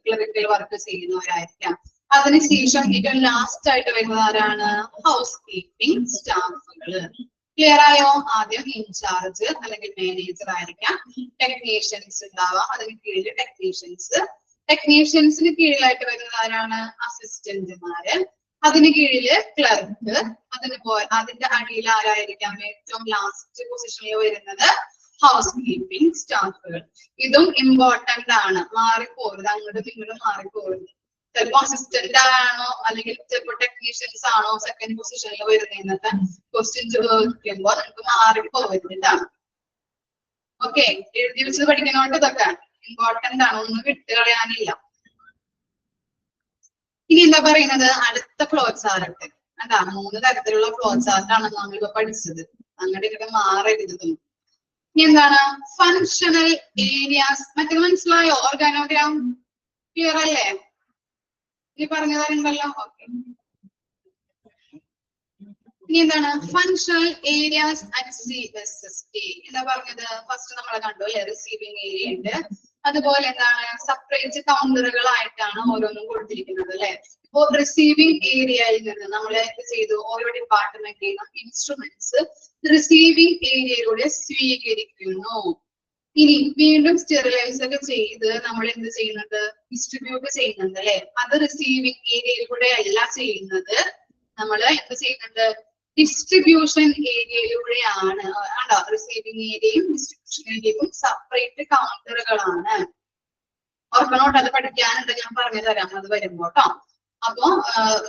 Clerical work ചെയ്യുന്നവരായിരിക്കാം. അതിനുശേഷം ഏറ്റവും ലാസ്റ്റ് ആയിട്ട് വരുന്നത് ആരാണ്? House keeping സ്റ്റാഫുകള്. ക്ലിയർ ആയോ? ആദ്യം ഇൻചാർജ് അല്ലെങ്കിൽ മാനേജർ ആയിരിക്കാം. ടെക്നീഷ്യൻസ് ഉണ്ടാവാം. അതിന് കീഴിൽ ടെക്നീഷ്യൻസിന് കീഴിലായിട്ട് വരുന്നത് ആരാണ്? അസിസ്റ്റന്റുമാര്. അതിന് കീഴില് ക്ലർക്ക്. അതിന്റെ അടിയിൽ ആരായിരിക്കാം? ഏറ്റവും ലാസ്റ്റ് പൊസിഷനിൽ വരുന്നത് ഹൗസ് കീപ്പിംഗ് സ്റ്റാഫുകൾ. ഇതും ഇമ്പോർട്ടന്റ് ആണ്. മാറിപ്പോരുത്, അങ്ങോട്ടും ഇങ്ങോട്ടും മാറിപ്പോരുത്. ചിലപ്പോ അസിസ്റ്റന്റ് ആണോ അല്ലെങ്കിൽ ചിലപ്പോ ടെക്നീഷ്യൻസ് ആണോ സെക്കൻഡ് പൊസിഷനിൽ വരുന്നതെന്നൊക്കെ ക്വസ്റ്റ്യൻ ചോദിക്കുമ്പോൾ നമുക്ക് മാറിപ്പോരുന്നതാണ്. ഓക്കെ. എഴുതി വെച്ചത് പഠിക്കുന്നോണ്ട് ഇതൊക്കെ ഇമ്പോർട്ടന്റ് ആണ്. ഒന്നും വിട്ടുകളയാനില്ല. ഇനി എന്താ പറയുന്നത്? അടുത്ത ഫ്ലോ ചാർട്ട്. അതാ 3 തരത്തിലുള്ള ഫ്ലോ ചാർട്ടാണ് നമ്മളിപ്പോ പഠിച്ചത്. അങ്ങോട്ട് ഇങ്ങോട്ട് മാറരുത്. ഇനി എന്താണ്? Functional areas. മറ്റത് മനസ്സിലായോ? ഓർഗാനോഗ്രാം ക്ലിയർ അല്ലേ? ഈ പറഞ്ഞതല്ലോ. ഓക്കെ. ഇനി എന്താണ് ഫങ്ഷണൽ ഏരിയാസ് അറ്റ് CSSD എന്താ പറഞ്ഞത്? ഫസ്റ്റ് നമ്മൾ കണ്ടു അല്ലെ, റിസീവിംഗ് ഏരിയ ഉണ്ട്. അതുപോലെ എന്താണ് സെപ്പറേറ്റ് കൗണ്ടറുകളായിട്ടാണ് ഓരോന്നും കൊടുത്തിരിക്കുന്നത് അല്ലെ. ഇപ്പോ റിസീവിംഗ് ഏരിയയിൽ നിന്ന് നമ്മൾ എന്ത് ചെയ്തു? ഓരോ ഡിപ്പാർട്ട്മെന്റിൽ നിന്നും ഇൻസ്ട്രുമെന്റ്സ് റിസീവിംഗ് ഏരിയയിലൂടെ സ്വീകരിക്കുന്നു. ഇനി വീണ്ടും സ്റ്റെറിലൈസ് ഒക്കെ ചെയ്ത് നമ്മൾ എന്ത് ചെയ്യുന്നുണ്ട്? ഡിസ്ട്രിബ്യൂട്ട് ചെയ്യുന്നുണ്ട് അല്ലെ. അത് റിസീവിംഗ് ഏരിയയിലൂടെ അല്ല ചെയ്യുന്നത്, നമ്മൾ എന്ത് ചെയ്യുന്നുണ്ട്? ഡിസ്ട്രിബ്യൂഷൻ ഏരിയയിലൂടെയാണ്. ആണോ? റിസീവിംഗ് ഏരിയയും ഡിസ്ട്രിബ്യൂഷൻ ഏരിയയും സെപ്പറേറ്റ് കൗണ്ടറുകളാണ്. ഓർക്കണോട്ട്, അത് പഠിക്കാനുണ്ട്, ഞാൻ പറഞ്ഞു തരാം അത് വരുമ്പോ കേട്ടോ. അപ്പോ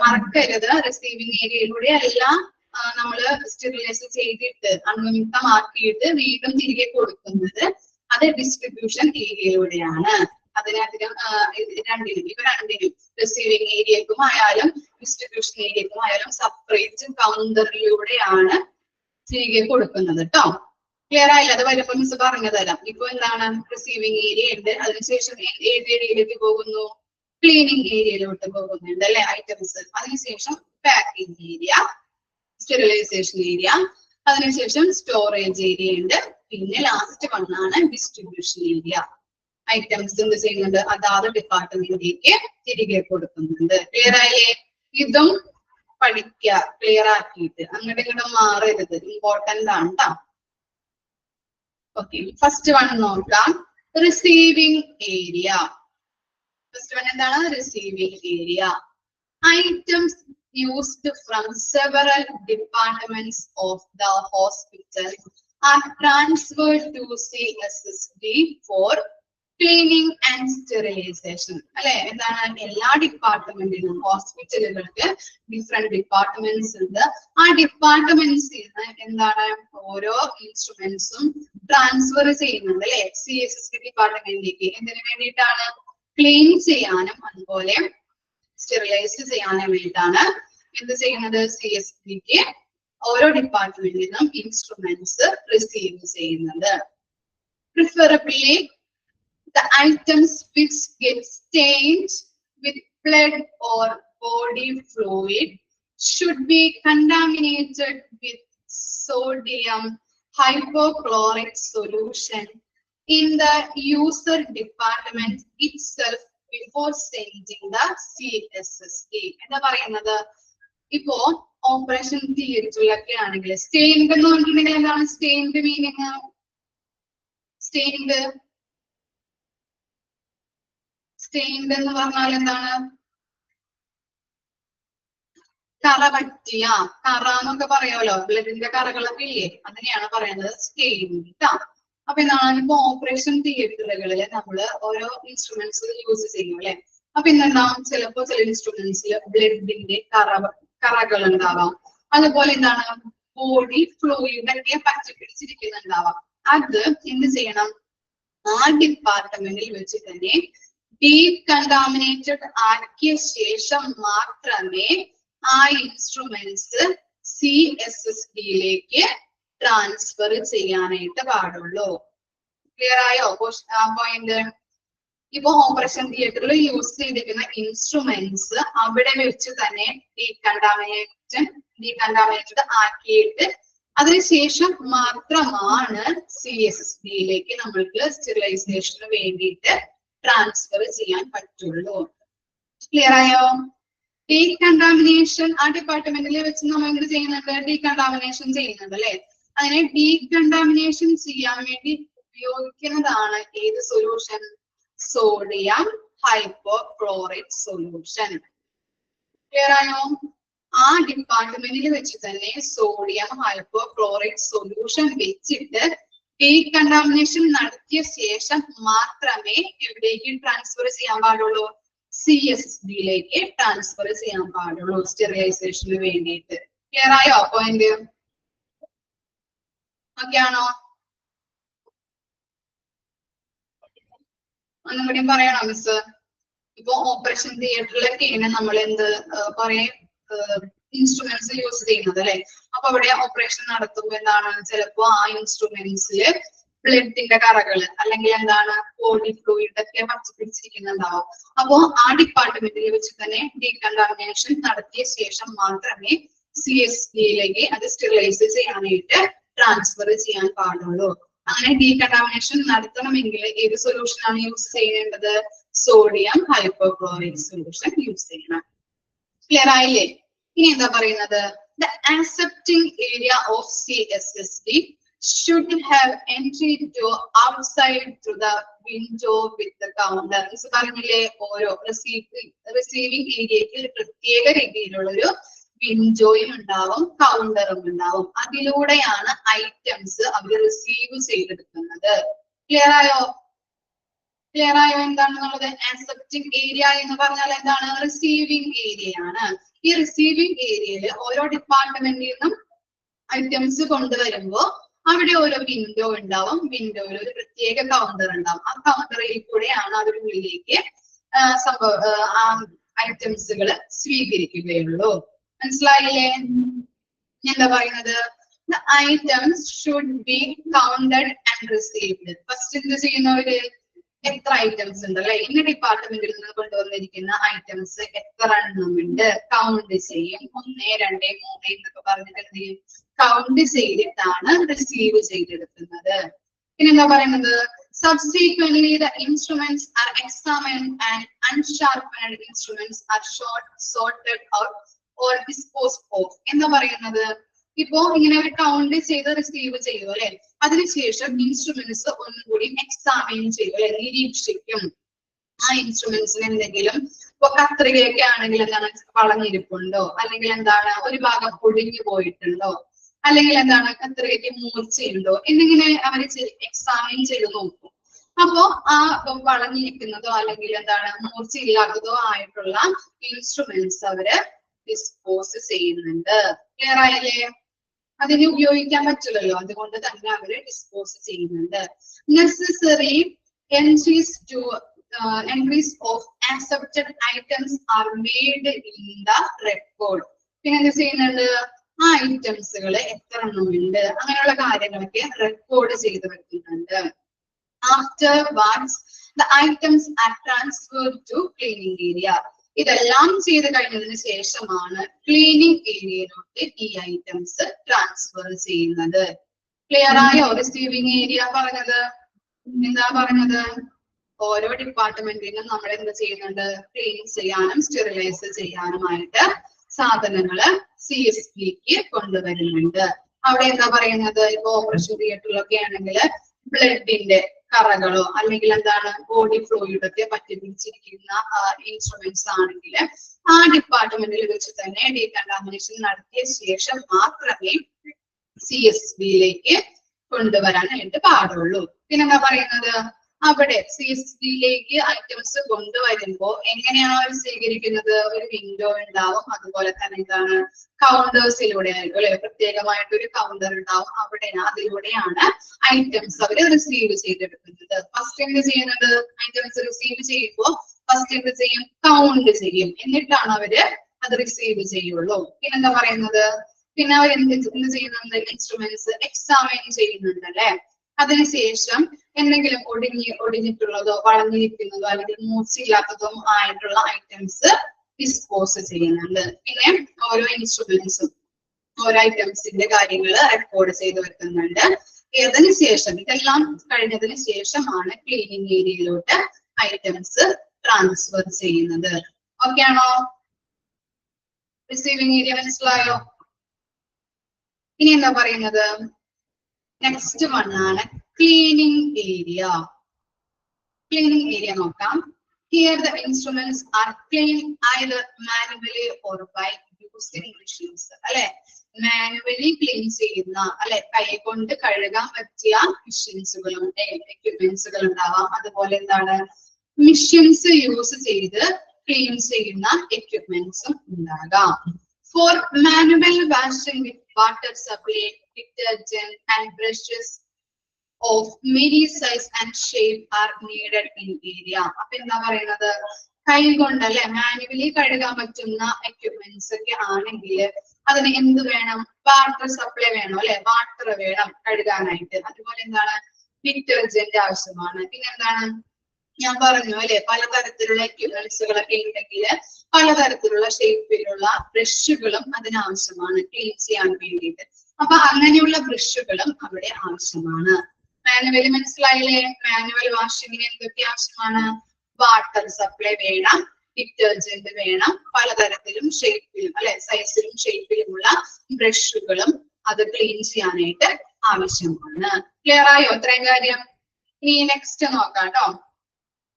മറക്കരുത്, റിസീവിംഗ് ഏരിയയിലൂടെ അല്ല നമ്മള് സ്റ്റെറിലൈസ് ചെയ്തിട്ട് അണുവിമുക്തമാക്കിയിട്ട് വീണ്ടും തിരികെ കൊടുക്കുന്നത്, അത് ഡിസ്ട്രിബ്യൂഷൻ ഏരിയയിലൂടെയാണ്. അതിനധികം രണ്ടിനും റിസീവിംഗ് ഏരിയക്കും ആയാലും ഡിസ്ട്രിബ്യൂഷൻ ഏരിയക്കും ആയാലും സെപ്പറേറ്റ് കൗണ്ടറിലൂടെയാണ് തിരികെ കൊടുക്കുന്നത് കേട്ടോ. ക്ലിയർ ആയില്ല? അത് വരുമ്പോ മിസ് പറഞ്ഞു തരാം. ഇപ്പൊ എന്താണ്? റിസീവിംഗ് ഏരിയ ഉണ്ട്, അതിനുശേഷം ഏത് ഏരിയയിലേക്ക് പോകുന്നു? ക്ലീനിങ് ഏരിയയിലോട്ട് പോകുന്നുണ്ട് അല്ലെ ഐറ്റംസ്. അതിനുശേഷം പാക്കിംഗ് ഏരിയ, സ്റ്റെറിലൈസേഷൻ ഏരിയ, അതിനുശേഷം സ്റ്റോറേജ് ഏരിയ ഉണ്ട്, പിന്നെ ലാസ്റ്റ് വണ്ണാണ് ഡിസ്ട്രിബ്യൂഷൻ ഏരിയ. ഐറ്റംസ് എന്ത് ചെയ്യുന്നുണ്ട്? അതാത് ഡിപ്പാർട്ട്മെന്റിലേക്ക് തിരികെ കൊടുക്കുന്നുണ്ട്. ക്ലിയർ ആയില്ലേ? ഇതും പഠിക്കുക ക്ലിയർ ആക്കിയിട്ട്, അങ്ങോട്ടും ഇങ്ങോട്ടും മാറരുത്, ഇമ്പോർട്ടന്റ് ആണ് കേട്ടോ. ഓക്കെ, ഫസ്റ്റ് വൺ നോക്കാം. Receiving area. ഫസ്റ്റ് വൺ എന്താണ്? Receiving area. Items used from several departments of the hospital are transferred to CSSD for cleaning and sterilization. അല്ലെ, എന്താണ്? എല്ലാ ഡിപ്പാർട്ട്മെന്റിനും ഹോസ്പിറ്റലുകൾക്ക് ഡിഫറെന്റ് ഡിപ്പാർട്ട്മെന്റ്സ് ഉണ്ട്. ആ ഡിപ്പാർട്ട്മെന്റ്സിൽ നിന്ന് എന്താണ്? ഓരോ ഇൻസ്ട്രുമെന്റ്സും ട്രാൻസ്ഫർ ചെയ്യുന്നുണ്ട് അല്ലെ CSSD ഡിപ്പാർട്ട്മെന്റിലേക്ക്. എന്തിനു വേണ്ടിയിട്ടാണ്? ക്ലീൻ ചെയ്യാനും അതുപോലെ സ്റ്റെറിലൈസ് ചെയ്യാനും വേണ്ടിയിട്ടാണ് എന്ത് ചെയ്യുന്നത്? CSSDക്ക് ഓരോ ഡിപ്പാർട്ട്മെന്റിൽ നിന്നും ഇൻസ്ട്രുമെന്റ്സ് റിസീവ് ചെയ്യുന്നത്. Preferably, the items which get stained with blood or body fluid should be contaminated with sodium hypochlorite solution in the user department itself before sending the CSSD. എന്താ പറയുന്നത്? ഇപ്പോ ഓപ്പറേഷൻ തിയേറ്ററിലൊക്കെ ആണെങ്കിൽ സ്റ്റെയിൻഡ് എന്ന് പറഞ്ഞിട്ടുണ്ടെങ്കിൽ എന്താണ് stained meaning? Stained എന്ന് പറഞ്ഞാൽ എന്താണ്? കറ പറ്റിയ, കറ എന്നൊക്കെ പറയുമല്ലോ, ബ്ലഡിന്റെ കറകളൊക്കെ ഇല്ലേ, അതിനെയാണ് പറയുന്നത് സ്റ്റെയിൻഡ് ട്ടാ. അപ്പൊ എന്താണ്? ഇപ്പൊ ഓപ്പറേഷൻ തിയേറ്ററുകളിൽ നമ്മള് ഓരോ ഇൻസ്ട്രുമെന്റ്സ് യൂസ് ചെയ്യും അല്ലെ. അപ്പൊ എന്തുണ്ടാവും? ചിലപ്പോ ചില ഇൻസ്ട്രുമെന്റ്സിൽ ബ്ലഡിന്റെ കറകൾ ഉണ്ടാവാം. അതുപോലെ എന്താണ്? ബോഡി ഫ്ലൂയിഡ് ഒക്കെ പറ്റി പിടിച്ചിരിക്കുന്നുണ്ടാവാം. അത് എന്ത് ചെയ്യണം? ആ ഡിപ്പാർട്ട്മെന്റിൽ വെച്ച് തന്നെ ഡീകണ്ടാമിനേറ്റഡ് ആക്കിയ ശേഷം മാത്രമേ ആ ഇൻസ്ട്രുമെന്റ്സ് CSSDയിലേക്ക് ട്രാൻസ്ഫർ ചെയ്യാനായിട്ട് പാടുള്ളൂ. ക്ലിയർ ആയോ പോയിന്റ്? ഇപ്പൊ ഓപ്പറേഷൻ തിയേറ്ററിൽ യൂസ് ചെയ്തിരിക്കുന്ന ഇൻസ്ട്രുമെന്റ്സ് അവിടെ വെച്ച് തന്നെ ഡീകണ്ടാമിനേറ്റഡ് ആക്കിയിട്ട് അതിനുശേഷം മാത്രമാണ് CSSDയിലേക്ക് നമ്മൾക്ക് സ്റ്റെറിലൈസേഷന് വേണ്ടിയിട്ട് ട്രാൻസ്ഫർ ചെയ്യാൻ പറ്റുള്ളൂ. ക്ലിയർ ആയോ? ഡീകണ്ടാമിനേഷൻ ആ ഡിപ്പാർട്ട്മെന്റിൽ വെച്ച് നമ്മൾ എന്ത് ചെയ്യുന്നുണ്ട്? ഡീകണ്ടാമിനേഷൻ ചെയ്യുന്നുണ്ട് അല്ലെ. അങ്ങനെ ഡീകണ്ടാമിനേഷൻ ചെയ്യാൻ വേണ്ടി ഉപയോഗിക്കുന്നതാണ് ഏത് solution? Sodium hypochlorite solution. Clear ആയോ? ആ ഡിപ്പാർട്ട്മെന്റിൽ വെച്ച് തന്നെ സോഡിയം ഹൈപ്പോക്ലോറൈറ്റ് സൊല്യൂഷൻ വെച്ചിട്ട് ഡീകണ്ടാമിനേഷൻ നടത്തിയ ശേഷം മാത്രമേ എവിടേക്ക് ട്രാൻസ്ഫർ ചെയ്യാൻ പാടുള്ളൂ? CSSDയിലേക്ക് ട്രാൻസ്ഫർ ചെയ്യാൻ പാടുള്ളൂ സ്റ്റെറിലൈസേഷന് വേണ്ടിയിട്ട്. ക്ലിയർ ആയോ പോയിന്റ്? ഓക്കെ ആണോ? ഒന്നും കൂടി പറയണോ മിസ്? ഇപ്പൊ ഓപ്പറേഷൻ തിയേറ്ററിലൊക്കെയാണ് നമ്മൾ എന്ത് കുറെ ഇൻസ്ട്രുമെന്റ്സ് യൂസ് ചെയ്യുന്നത് അല്ലെ. അപ്പൊ അവിടെ ഓപ്പറേഷൻ നടത്തുമ്പോൾ എന്താണ്? ചിലപ്പോ ആ ഇൻസ്ട്രുമെന്റ്സില് ബ്ലഡിന്റെ കറകള് അല്ലെങ്കിൽ എന്താണ് ബോഡി ഫ്ലൂയിഡ് ഒക്കെ പച്ചപ്പിടിച്ചിരിക്കുന്നുണ്ടാവും. അപ്പോ ആ ഡിപ്പാർട്ട്മെന്റിൽ വെച്ച് തന്നെ ഡീകണ്ടാമിനേഷൻ നടത്തിയ ശേഷം മാത്രമേ CSVയിലേക്ക് അത് സ്റ്റെറിലൈസ് ചെയ്യാനായിട്ട് ട്രാൻസ്ഫർ ചെയ്യാൻ പാടുള്ളൂ. അങ്ങനെ ഡീകണ്ടാമിനേഷൻ നടത്തണമെങ്കിൽ ഏത് സൊല്യൂഷൻ ആണ് യൂസ് ചെയ്യേണ്ടത്? സോഡിയം ഹൈപ്പോക്ലോറൈറ്റ് സൊല്യൂഷൻ യൂസ് ചെയ്യണം. ക്ലിയർ ആയില്ലേ? ഇനി എന്താ പറയുന്നത്? The accepting area of CSSD should have entry door outside through the window with the counter. ഇത് പറഞ്ഞില്ലേ, ഓരോ റിസീവിംഗ് ഏരിയയ്ക്ക് പ്രത്യേക രീതിയിലുള്ള ഒരു വിൻഡോയും ഉണ്ടാവും, കൗണ്ടറും ഉണ്ടാവും. അതിലൂടെയാണ് ഐറ്റംസ് അവർ റിസീവ് ചെയ്തെടുക്കുന്നത്. ക്ലിയർ ആയോ? ക്ലിയർ ആയോ എന്താണെന്നുള്ളത്? ആക്സെപ്റ്റിംഗ് ഏരിയ എന്ന് പറഞ്ഞാൽ എന്താണ്? റിസീവിംഗ് ഏരിയ ആണ്. ഈ റിസീവിംഗ് ഏരിയയിൽ ഓരോ ഡിപ്പാർട്ട്മെന്റിൽ നിന്നും ഐറ്റംസ് കൊണ്ടുവരുമ്പോ അവിടെ ഓരോ വിൻഡോ ഉണ്ടാവും. വിൻഡോയിൽ ഒരു പ്രത്യേക കൗണ്ടർ ഉണ്ടാവും. ആ കൗണ്ടറിൽ കൂടെയാണ് അവർ ഉള്ളിലേക്ക് ഐറ്റംസുകൾ സ്വീകരിക്കുകയുള്ളൂ. മനസ്സിലായില്ലേ? എന്താ പറയുന്നത്? The items should be counted and received. First എന്ത് ചെയ്യുന്നവര്? എത്ര ഐറ്റംസ് ഉണ്ട് അല്ലെ? ഇന്ന ഡിപ്പാർട്ട്മെന്റിൽ നിന്ന് കൊണ്ടുവന്നിരിക്കുന്ന ഐറ്റംസ് എത്ര എണ്ണമുണ്ട് കൗണ്ട് ചെയ്യും. 1, 2, 3 എന്നൊക്കെ പറഞ്ഞിട്ട് എന്ത് ചെയ്യും? കൗണ്ട് ചെയ്തിട്ടാണ് റിസീവ് ചെയ്തെടുക്കുന്നത്. പിന്നെന്താ പറയുന്നത്? Subsequently, the instruments are examined and unsharpened instruments are sorted out or disposed of. എന്താ പറയുന്നത്? ഇപ്പോ ഇങ്ങനെ ഒരു കൗണ്ട് ചെയ്ത് റിസീവ് ചെയ്യും അല്ലെ? അതിനുശേഷം ഇൻസ്ട്രുമെന്റ്സ് ഒന്നുകൂടി എക്സാമിൻ ചെയ്യും അല്ലെ? നിരീക്ഷിക്കും. ആ ഇൻസ്ട്രുമെന്റ്സിന് എന്തെങ്കിലും ഇപ്പൊ കത്രികയൊക്കെ ആണെങ്കിൽ എന്താണ് വളഞ്ഞിരിപ്പുണ്ടോ, അല്ലെങ്കിൽ എന്താണ് ഒരു ഭാഗം ഒടിഞ്ഞു പോയിട്ടുണ്ടോ, അല്ലെങ്കിൽ എന്താണ് കത്രികയ്ക്ക് മൂർച്ചയുണ്ടോ എന്നിങ്ങനെ അവര് എക്സാമിൻ ചെയ്ത് നോക്കും. അപ്പോ ആ വളഞ്ഞിരിക്കുന്നതോ അല്ലെങ്കിൽ എന്താണ് മൂർച്ചയില്ലാത്തതോ ആയിട്ടുള്ള ഇൻസ്ട്രുമെന്റ്സ് അവര് ഡിസ്പോസ് ചെയ്യുന്നുണ്ട്. ക്ലിയർ ആയില്ലേ? അതിന് ഉപയോഗിക്കാൻ പറ്റില്ലല്ലോ, അതുകൊണ്ട് തന്നെ അവര് ഡിസ്പോസ് ചെയ്യുന്നുണ്ട്. Necessary entries of accepted items are made in the record. പിന്നെ എന്ത് ചെയ്യുന്നുണ്ട്? ആ ഐറ്റംസുകൾ എത്ര എണ്ണമുണ്ട് അങ്ങനെയുള്ള കാര്യങ്ങളൊക്കെ റെക്കോർഡ് ചെയ്ത് വെക്കുന്നുണ്ട്. Afterwards, the items are transferred to cleaning area. ഇതെല്ലാം ചെയ്ത് കഴിഞ്ഞതിന് ശേഷമാണ് ക്ലീനിങ് ഏരിയയിലോട്ട് ഈ ഐറ്റംസ് ട്രാൻസ്ഫർ ചെയ്യുന്നത്. ക്ലിയർ ആയോ? റിസീവിംഗ് ഏരിയ പറഞ്ഞത് എന്താ പറഞ്ഞത്? ഓരോ ഡിപ്പാർട്ട്മെന്റിനും നമ്മൾ എന്ത് ചെയ്യുന്നുണ്ട്? ക്ലീൻ ചെയ്യാനും സ്റ്റെറിലൈസ് ചെയ്യാനുമായിട്ട് സാധനങ്ങള് CSVക്ക് കൊണ്ടുവരുന്നുണ്ട്. അവിടെ എന്താ പറയുന്നത്? ഇപ്പൊ ഓപ്പറേഷൻ തിയേറ്ററിലൊക്കെ ആണെങ്കിൽ ബ്ലഡിന്റെ കറകളോ അല്ലെങ്കിൽ എന്താണ് ബോഡി ഫ്ലൂയിഡ് ഒക്കെ പറ്റി പിടിച്ചിരിക്കുന്ന ഇൻസ്ട്രുമെന്റ്സ് ആണെങ്കിൽ ആ ഡിപ്പാർട്ട്മെന്റിൽ വെച്ച് തന്നെ ഡീകണ്ടാമിനേഷൻ നടത്തിയ ശേഷം മാത്രമേ CSVയിലേക്ക് കൊണ്ടുവരാനായിട്ട് പാടുള്ളൂ. പിന്നെന്താ പറയുന്നത്? അവിടെ CSVയിലേക്ക് ഐറ്റംസ് കൊണ്ടുവരുമ്പോ എങ്ങനെയാണ് അവർ സ്വീകരിക്കുന്നത്? ഒരു വിൻഡോ ഉണ്ടാവും, അതുപോലെ തന്നെ എന്താണ് കൗണ്ടേഴ്സിലൂടെ ആയിരിക്കും അല്ലെ? പ്രത്യേകമായിട്ടൊരു കൗണ്ടർ ഉണ്ടാവും. അതിലൂടെയാണ് ഐറ്റംസ് അവര് റിസീവ് ചെയ്തെടുക്കുന്നത്. ഫസ്റ്റ് എന്ത് ചെയ്യുന്നത്? ഐറ്റംസ് റിസീവ് ചെയ്യുമ്പോ ഫസ്റ്റ് എന്ത് ചെയ്യും? കൗണ്ട് ചെയ്യും. എന്നിട്ടാണ് അവര് അത് റിസീവ് ചെയ്യുള്ളൂ. പിന്നെന്താ പറയുന്നത്? പിന്നെ അവർ എന്ത് ചെയ്യുന്നുണ്ട്? ഇൻസ്ട്രുമെന്റ്സ് എക്സാമിൻ ചെയ്യുന്നുണ്ട് അല്ലെ? അതിനുശേഷം എന്തെങ്കിലും ഒടിഞ്ഞിട്ടുള്ളതോ വളഞ്ഞിരിക്കുന്നതോ അല്ലെങ്കിൽ മൂർച്ചയില്ലാത്തതോ ആയിട്ടുള്ള ഐറ്റംസ് ഡിസ്പോസ് ചെയ്യുന്നുണ്ട്. പിന്നെ ഓരോ ഇൻസ്ട്രുമെന്റ്സും ഓരോ ഐറ്റംസിന്റെ കാര്യങ്ങൾ റെക്കോർഡ് ചെയ്ത് വെക്കുന്നുണ്ട്. അതിനുശേഷം ഇതെല്ലാം കഴിഞ്ഞതിന് ശേഷമാണ് ക്ലീനിങ് ഏരിയയിലോട്ട് ഐറ്റംസ് ട്രാൻസ്ഫർ ചെയ്യുന്നത്. ഓക്കെ ആണോ? റിസീവിംഗ് ഏരിയ മനസ്സിലായോ? ഇനി എന്താ പറയുന്നത്? നെക്സ്റ്റ് വൺ ആണ് ക്ലീനിങ് ഏരിയ. ക്ലീനിങ് ഏരിയ നോക്കാം. Here the instruments are cleaned either manually or by using machines. അല്ലെ? മാനുവലി ക്ലീൻ ചെയ്യുന്ന അല്ലെ കൈ കൊണ്ട് കഴുകാൻ പറ്റിയ മെഷീൻസുകളുണ്ട്, എക്യുപ്മെന്റ്സുകൾ ഉണ്ടാവാം. അതുപോലെ എന്താണ് മെഷീൻസ് യൂസ് ചെയ്ത് ക്ലീൻ ചെയ്യുന്ന എക്യുപ്മെന്റ്സും ഉണ്ടാകാം. For manual washing with water supply, detergent and brushes of many size and shape are needed in area. അപ്പൊ എന്താ പറയുന്നത്? കൈ കൊണ്ടല്ലേ മാനുവലി കഴുകാൻ പറ്റുന്ന എക്യുപ്മെന്റ്സ് ഒക്കെ ആണെങ്കിൽ അതിന് എന്ത് വേണം? വാട്ടർ സപ്ലൈ വേണം അല്ലെ? വാട്ടർ വേണം കഴുകാനായിട്ട്. അതുപോലെ എന്താണ് ഡിറ്റർജന്റ് ആവശ്യമാണ്. പിന്നെ എന്താണ് ഞാൻ പറഞ്ഞു അല്ലെ? പലതരത്തിലുള്ള എക്യുപ്മെന്റ്സുകളൊക്കെ ഉണ്ടെങ്കിൽ പലതരത്തിലുള്ള ഷേപ്പിലുള്ള ബ്രഷുകളും അതിനാവശ്യമാണ് ക്ലീൻ ചെയ്യാൻ വേണ്ടിയിട്ട്. അപ്പൊ അങ്ങനെയുള്ള ബ്രഷുകളും അവിടെ ആവശ്യമാണ്. മാനുവലി മനസ്സിലായില്ലേ? മാനുവൽ വാഷിങ്ങിന് എന്തൊക്കെ ആവശ്യമാണ്? വാട്ടർ സപ്ലൈ വേണം, ഡിറ്റർജന്റ് വേണം, പലതരത്തിലും ഷേപ്പിലും അല്ലെ സൈസിലും ഷേപ്പിലുമുള്ള ബ്രഷുകളും അത് ക്ലീൻ ചെയ്യാനായിട്ട് ആവശ്യമാണ്. ക്ലിയർ ആയോ ഇത്രയും കാര്യം? ഇനി നെക്സ്റ്റ് നോക്കാം കേട്ടോ.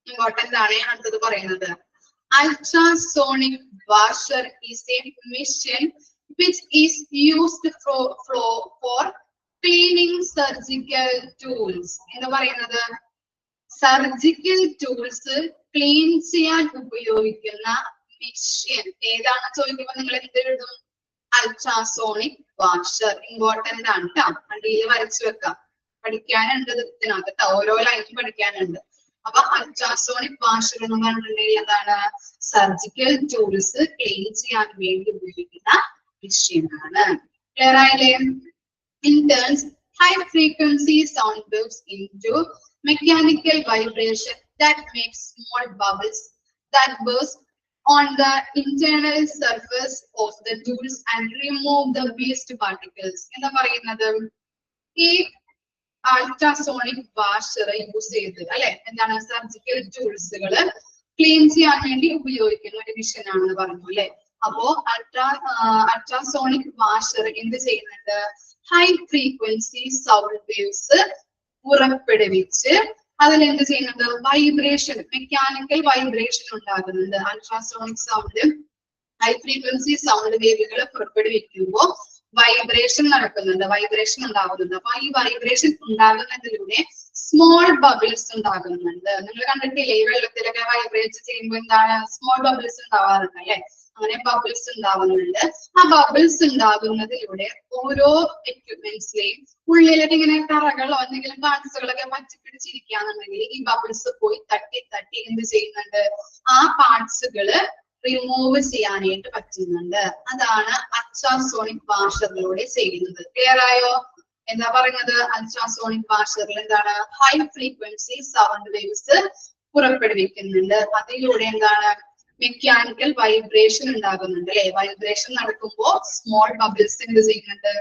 ഇമ്പോർട്ടന്റ് ആണ് അടുത്തത് പറയുന്നത്. Ultrasonic washer is a machine which is used for cleaning surgical tools. എന്താ പറയുന്നത്? സർജിക്കൽ ടൂൾസ് ക്ലീൻ ചെയ്യാൻ ഉപയോഗിക്കുന്ന മെഷീൻ ഏതാണ് ചോദിക്കുമ്പോൾ നിങ്ങൾ എന്ത് എഴുതും? Ultrasonic washer. ഇമ്പോർട്ടന്റ് ആണ് കേട്ടോ. വണ്ടിയിൽ വരച്ചു വെക്കാം, പഠിക്കാനുണ്ട് ഇതിനകത്ത് കേട്ടോ. ഓരോ ലൈനും പഠിക്കാനുണ്ട്. അപ്പൊ അൾട്രാസോണിക് വാഷർ എന്ന് പറഞ്ഞിട്ടുണ്ടെങ്കിൽ എന്താണ്? സർജിക്കൽ ടൂൾസ് ക്ലീൻ ചെയ്യാൻ വേണ്ടി ഉപയോഗിക്കുന്ന മെഷീനാണ്. ക്ലിയർ ആയില്ലേ? In turns high frequency sound waves into mechanical vibration that makes small bubbles that burst on the internal surface of the tools and remove the waste particles. എന്താ പറയുന്നത്? ഈ ultrasonic washer use ചെയ്ത് അല്ലെ എന്താണ് surgical ടൂൾസുകള് clean ചെയ്യാൻ വേണ്ടി ഉപയോഗിക്കുന്ന ഒരു മെഷീൻ ആണെന്ന് പറഞ്ഞു അല്ലെ. അപ്പോ അൾട്രാസോണിക് വാഷർ എന്ത് ചെയ്യുന്നുണ്ട്? ഹൈ ഫ്രീക്വൻസി സൗണ്ട് വേവ്സ് പുറപ്പെടുവിച്ച് അതിലെന്ത് ചെയ്യുന്നുണ്ട്? വൈബ്രേഷൻ, മെക്കാനിക്കൽ വൈബ്രേഷൻ ഉണ്ടാകുന്നുണ്ട്. Ultrasonic sound high frequency sound വേവുകൾ പുറപ്പെടുവിക്കുമ്പോൾ വൈബ്രേഷൻ നടക്കുന്നുണ്ട്, വൈബ്രേഷൻ ഉണ്ടാകുന്നുണ്ട്. അപ്പൊ ഈ വൈബ്രേഷൻ ഉണ്ടാകുന്നതിലൂടെ സ്മോൾ ബബിൾസ് ഉണ്ടാകുന്നുണ്ട്. നിങ്ങൾ കണ്ടിട്ടില്ലേ വെള്ളത്തിലൊക്കെ വൈബ്രേറ്റ് ചെയ്യുമ്പോൾ എന്താണ്? സ്മോൾ ബബിൾസ് ഉണ്ടാവാറുണ്ട് അല്ലെ. അങ്ങനെ ബബിൾസ് ഉണ്ടാവുന്നുണ്ട്. ആ ബബിൾസ് ഉണ്ടാകുന്നതിലൂടെ ഓരോ എക്യുപ്മെന്റ്സിലെയും ഉള്ളിലൊക്കെ ഇങ്ങനെ കറകളോ എന്തെങ്കിലും പാർട്സുകളൊക്കെ പറ്റിപ്പിടിച്ചിരിക്കുകയാണെന്നുണ്ടെങ്കിൽ ഈ ബബിൾസ് പോയി തട്ടി തട്ടി എന്ത് ചെയ്യുന്നുണ്ട്? ആ പാർട്സുകള് റിമൂവ് ചെയ്യാനായിട്ട് പറ്റുന്നുണ്ട്. അതാണ് അൾട്രാസോണിക് വാഷറിലൂടെ ചെയ്യുന്നത്. ക്ലിയർ ആയോ? എന്താ പറയുന്നത്? അൾട്രാസോണിക് വാഷറിൽ എന്താണ്? ഹൈ ഫ്രീക്വൻസി സൗണ്ട് വേവ്സ് പുറപ്പെടുവിക്കുന്നുണ്ട്. അതിലൂടെ എന്താണ്? മെക്കാനിക്കൽ വൈബ്രേഷൻ ഉണ്ടാകുന്നുണ്ട് അല്ലെ. വൈബ്രേഷൻ നടക്കുമ്പോൾ സ്മോൾ ബബിൾസ് എന്ത് ചെയ്യുന്നുണ്ട്?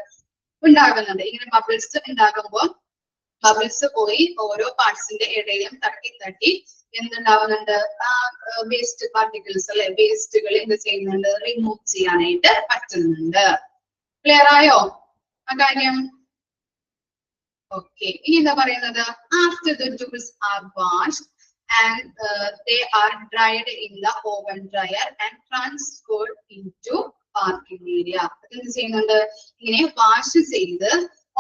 ഉണ്ടാകുന്നുണ്ട്. ഇങ്ങനെ ബബിൾസ് ഉണ്ടാകുമ്പോൾ ബബിൾസ് പോയി ഓരോ പാർട്സിന്റെ ഇടയിലും തട്ടി തട്ടി എന്തുണ്ടാവുന്നുണ്ട്? ആ വേസ്റ്റ് പാർട്ടിക്കിൾസ് അല്ലെ, വേസ്റ്റുകൾ എന്ത് ചെയ്യുന്നുണ്ട്? റിമൂവ് ചെയ്യാനായിട്ട് പറ്റുന്നുണ്ട്. ക്ലിയർ ആയോ ആ കാര്യം? ഓക്കെ. ഇനി എന്താ പറയുന്നത്? After the tools R washed and they are dried in the oven dryer and transferred into parking area. എന്ത് ചെയ്യുന്നുണ്ട്? ഇങ്ങനെ വാഷ് ചെയ്ത്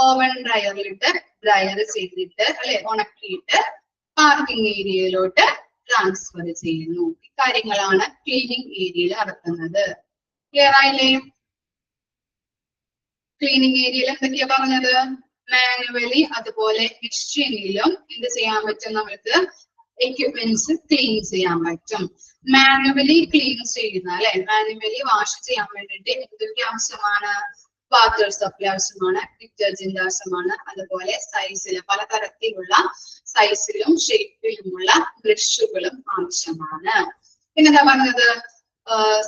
ഓവൻ ഡ്രയറിലിട്ട് ഡ്രയർ ചെയ്തിട്ട് അല്ലെ ഉണക്കിയിട്ട് പാർക്കിംഗ് ഏരിയയിലോട്ട് ട്രാൻസ്ഫർ ചെയ്യുന്നു. ഇക്കാര്യങ്ങളാണ് ക്ലീനിങ് ഏരിയയിൽ നടക്കുന്നത്. ക്ലിയർ ആയില്ലേ? ക്ലീനിങ് ഏരിയയിൽ എന്തൊക്കെയാ പറഞ്ഞത്? മാനുവലി അതുപോലെ മെഷീനിലും എന്ത് ചെയ്യാൻ പറ്റും? നമുക്ക് എക്യുപ്മെന്റ്സ് ക്ലീൻ ചെയ്യാൻ പറ്റും. മാനുവലി ക്ലീൻ ചെയ്യുന്ന അല്ലെ, മാനുവലി വാഷ് ചെയ്യാൻ വേണ്ടിയിട്ട് എന്തൊക്കെ ആവശ്യമാണ്? വാട്ടർ സപ്ലൈ ആവശ്യമാണ്, ഡിറ്റർജന്റ് ആവശ്യമാണ്, അതുപോലെ സൈസിൽ പലതരത്തിലുള്ള സൈസിലും ഷേപ്പിലുമുള്ള ബ്രഷുകളും ആവശ്യമാണ്. പിന്നെന്താ പറഞ്ഞത്?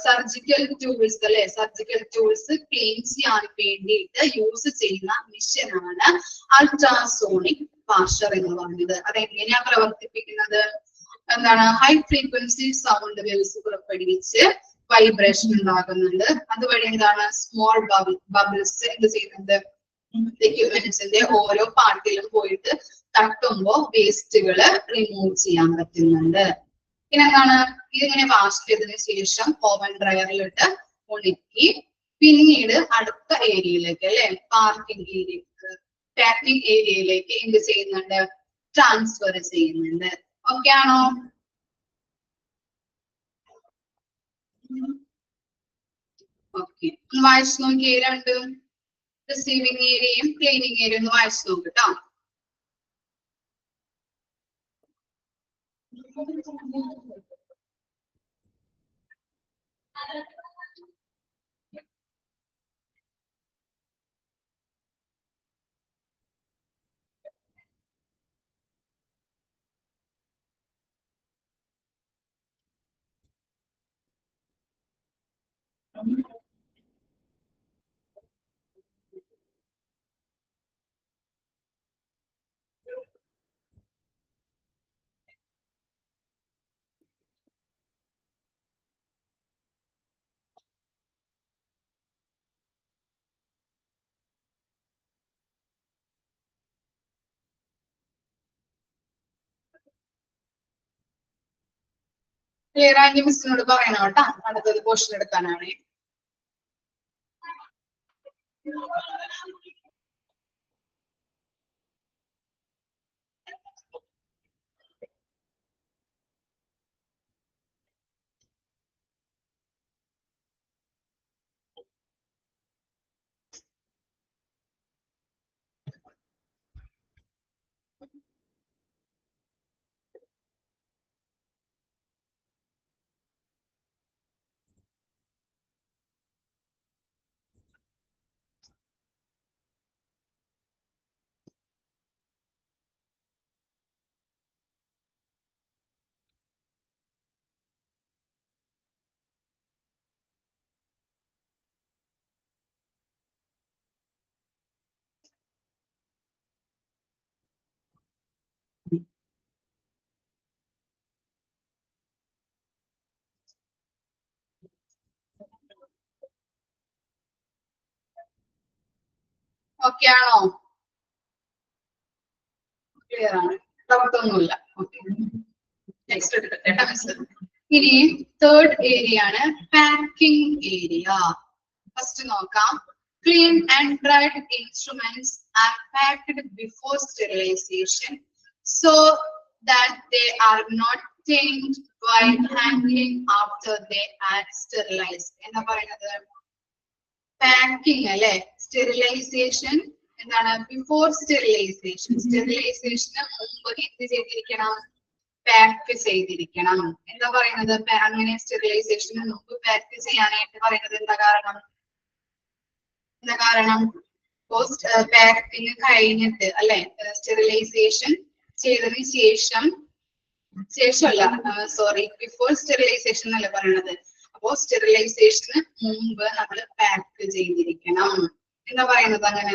സർജിക്കൽ ടൂൾസ് അല്ലെ, സർജിക്കൽ ടൂൾസ് ക്ലീൻ ചെയ്യാൻ വേണ്ടിയിട്ട് യൂസ് ചെയ്യുന്ന മെഷീനാണ് അൾട്രാസോണിക് വാഷർ എന്ന് പറഞ്ഞത്. അതെങ്ങനെയാ പ്രവർത്തിപ്പിക്കുന്നത്? എന്താണ്? ഹൈ ഫ്രീക്വൻസി സൗണ്ട് വേവ്സ് പുറപ്പെടുവിച്ച് വൈബ്രേഷൻ ഉണ്ടാകുന്നുണ്ട്. അതുവഴി എന്താണ്? സ്മോൾ ബബിൾസ് എന്ത് ചെയ്യുന്നുണ്ട്? എക്യുപ്മെന്റ്സിന്റെ ഓരോ പാർട്ടിലും പോയിട്ട് തട്ടുമ്പോ വേസ്റ്റുകള് റിമൂവ് ചെയ്യാൻ പറ്റുന്നുണ്ട്. പിന്നെ എന്താണ്? ഇതിങ്ങനെ വാഷ് ചെയ്തതിനു ശേഷം ഓവൻ ഡ്രയറിലിട്ട് ഉണക്കി പിന്നീട് അടുത്ത ഏരിയയിലേക്ക് അല്ലെ, പാർക്കിംഗ് ഏരിയക്ക് പാക്കിംഗ് ഏരിയയിലേക്ക് എന്ത് ചെയ്യുന്നുണ്ട്? ട്രാൻസ്ഫർ ചെയ്യുന്നുണ്ട്. ഓക്കെ ആണോ? ഓക്കെ. ഒന്ന് വായിച്ചു നോക്കിയേ. രണ്ട് റിസീവിംഗ് ഏരിയയും ക്ലീനിങ് ഏരിയയും ഒന്ന് വായിച്ചു നോക്കട്ടോ. ക്ലിയർ ആയി മിസ്സിനോട് പറയണം കേട്ടോ, അടുത്തത് പോർഷൻ എടുക്കാനാണ്. ഓക്കെ ആണോ? ക്ലിയർ ആണ്, ഡൗട്ടൊന്നുമില്ല. ഓക്കെ, നെക്സ്റ്റ് എടുക്കട്ടെ കേട്ടോ മിസ്. ഇനി തേർഡ് ഏരിയ ആണ് പാക്കിംഗ് ഏരിയ. ഫസ്റ്റ് നോക്കാം. Clean and dried instruments are packed before sterilization so that they are not stained while handling after they are sterilized. എന്താ പറയുന്നത്? പാക്കിംഗ് അല്ലെ, സ്റ്റെറിലൈസേഷൻ എന്താണ്? ബിഫോർ സ്റ്റെറിലൈസേഷൻ, സ്റ്റെറിലൈസേഷന് മുമ്പ് എന്ത് ചെയ്തിരിക്കണം? പാക്ക് ചെയ്തിരിക്കണം. എന്താ പറയുന്നത്? അങ്ങനെ സ്റ്റെറിലൈസേഷന് മുമ്പ് പാക്ക് ചെയ്യാനായിട്ട് പറയുന്നത് എന്താ കാരണം? പോസ്റ്റ് പാക്കിങ് കഴിഞ്ഞിട്ട് അല്ലെ, സ്റ്റെറിലൈസേഷൻ ചെയ്തതിന് ശേഷമല്ല, സോറി, ബിഫോർ സ്റ്റെറിലൈസേഷൻ അല്ലേ പറയണത്. അപ്പോ സ്റ്റെറിലൈസേഷന് മുമ്പ് നമ്മൾ പാക്ക് ചെയ്തിരിക്കണം. എന്താ പറയുന്നത് അങ്ങനെ?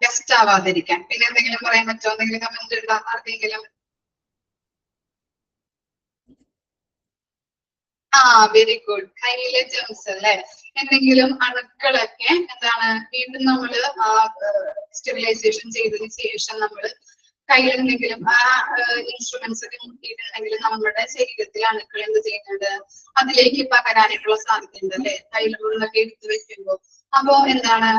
ടെസ്റ്റ് ആവാതിരിക്കാൻ. പിന്നെ എന്തെങ്കിലും പറയാൻ പറ്റുമോ? എന്തെങ്കിലും കമന്റ് എഴുതാം ആർക്കെങ്കിലും? Very good. കയ്യിലെ ജെംസ് അല്ലെ, എന്തെങ്കിലും അണുക്കളൊക്കെ എന്താണ് വീണ്ടും നമ്മള് സ്റ്റെറിലൈസേഷൻ ചെയ്തതിന് ശേഷം നമ്മൾ കയ്യിൽ എന്തെങ്കിലും ഇൻസ്ട്രുമെന്റ്സ് ഒക്കെ മുട്ടിയിട്ടുണ്ടെങ്കിൽ നമ്മുടെ ശരീരത്തിൽ അണുക്കൾ എന്ത് ചെയ്യുന്നുണ്ട്? അതിലേക്ക് പകരാനായിട്ടുള്ള സാധ്യതയുണ്ട് അല്ലെ, കയ്യിലുള്ളതൊക്കെ എടുത്തു വെക്കുമ്പോൾ. അപ്പോ എന്താണ്?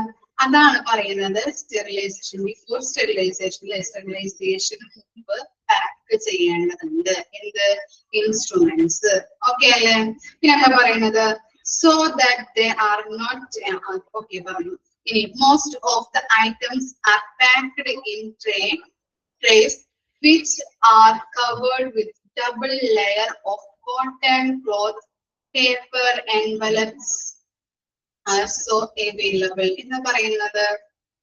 അതാണ് പറയുന്നത് സ്റ്റെറിലൈസേഷൻ ബിഫോർ സ്റ്റെറിലൈസേഷൻ. സ്റ്റെറിലൈസേഷൻ മുമ്പ് പാക്ക് ചെയ്യേണ്ടതുണ്ട് എന്ത്? ഇൻസ്ട്രുമെന്റ്സ്. ഓക്കെ അല്ലേ? പിന്നെ എന്താ പറയുന്നത്? So that they are not. Okay പറഞ്ഞു. ഇനി most of the items are packed in trays which are covered with double layer of cotton cloth, paper envelopes are so available. എന്ന് പറയുന്നത്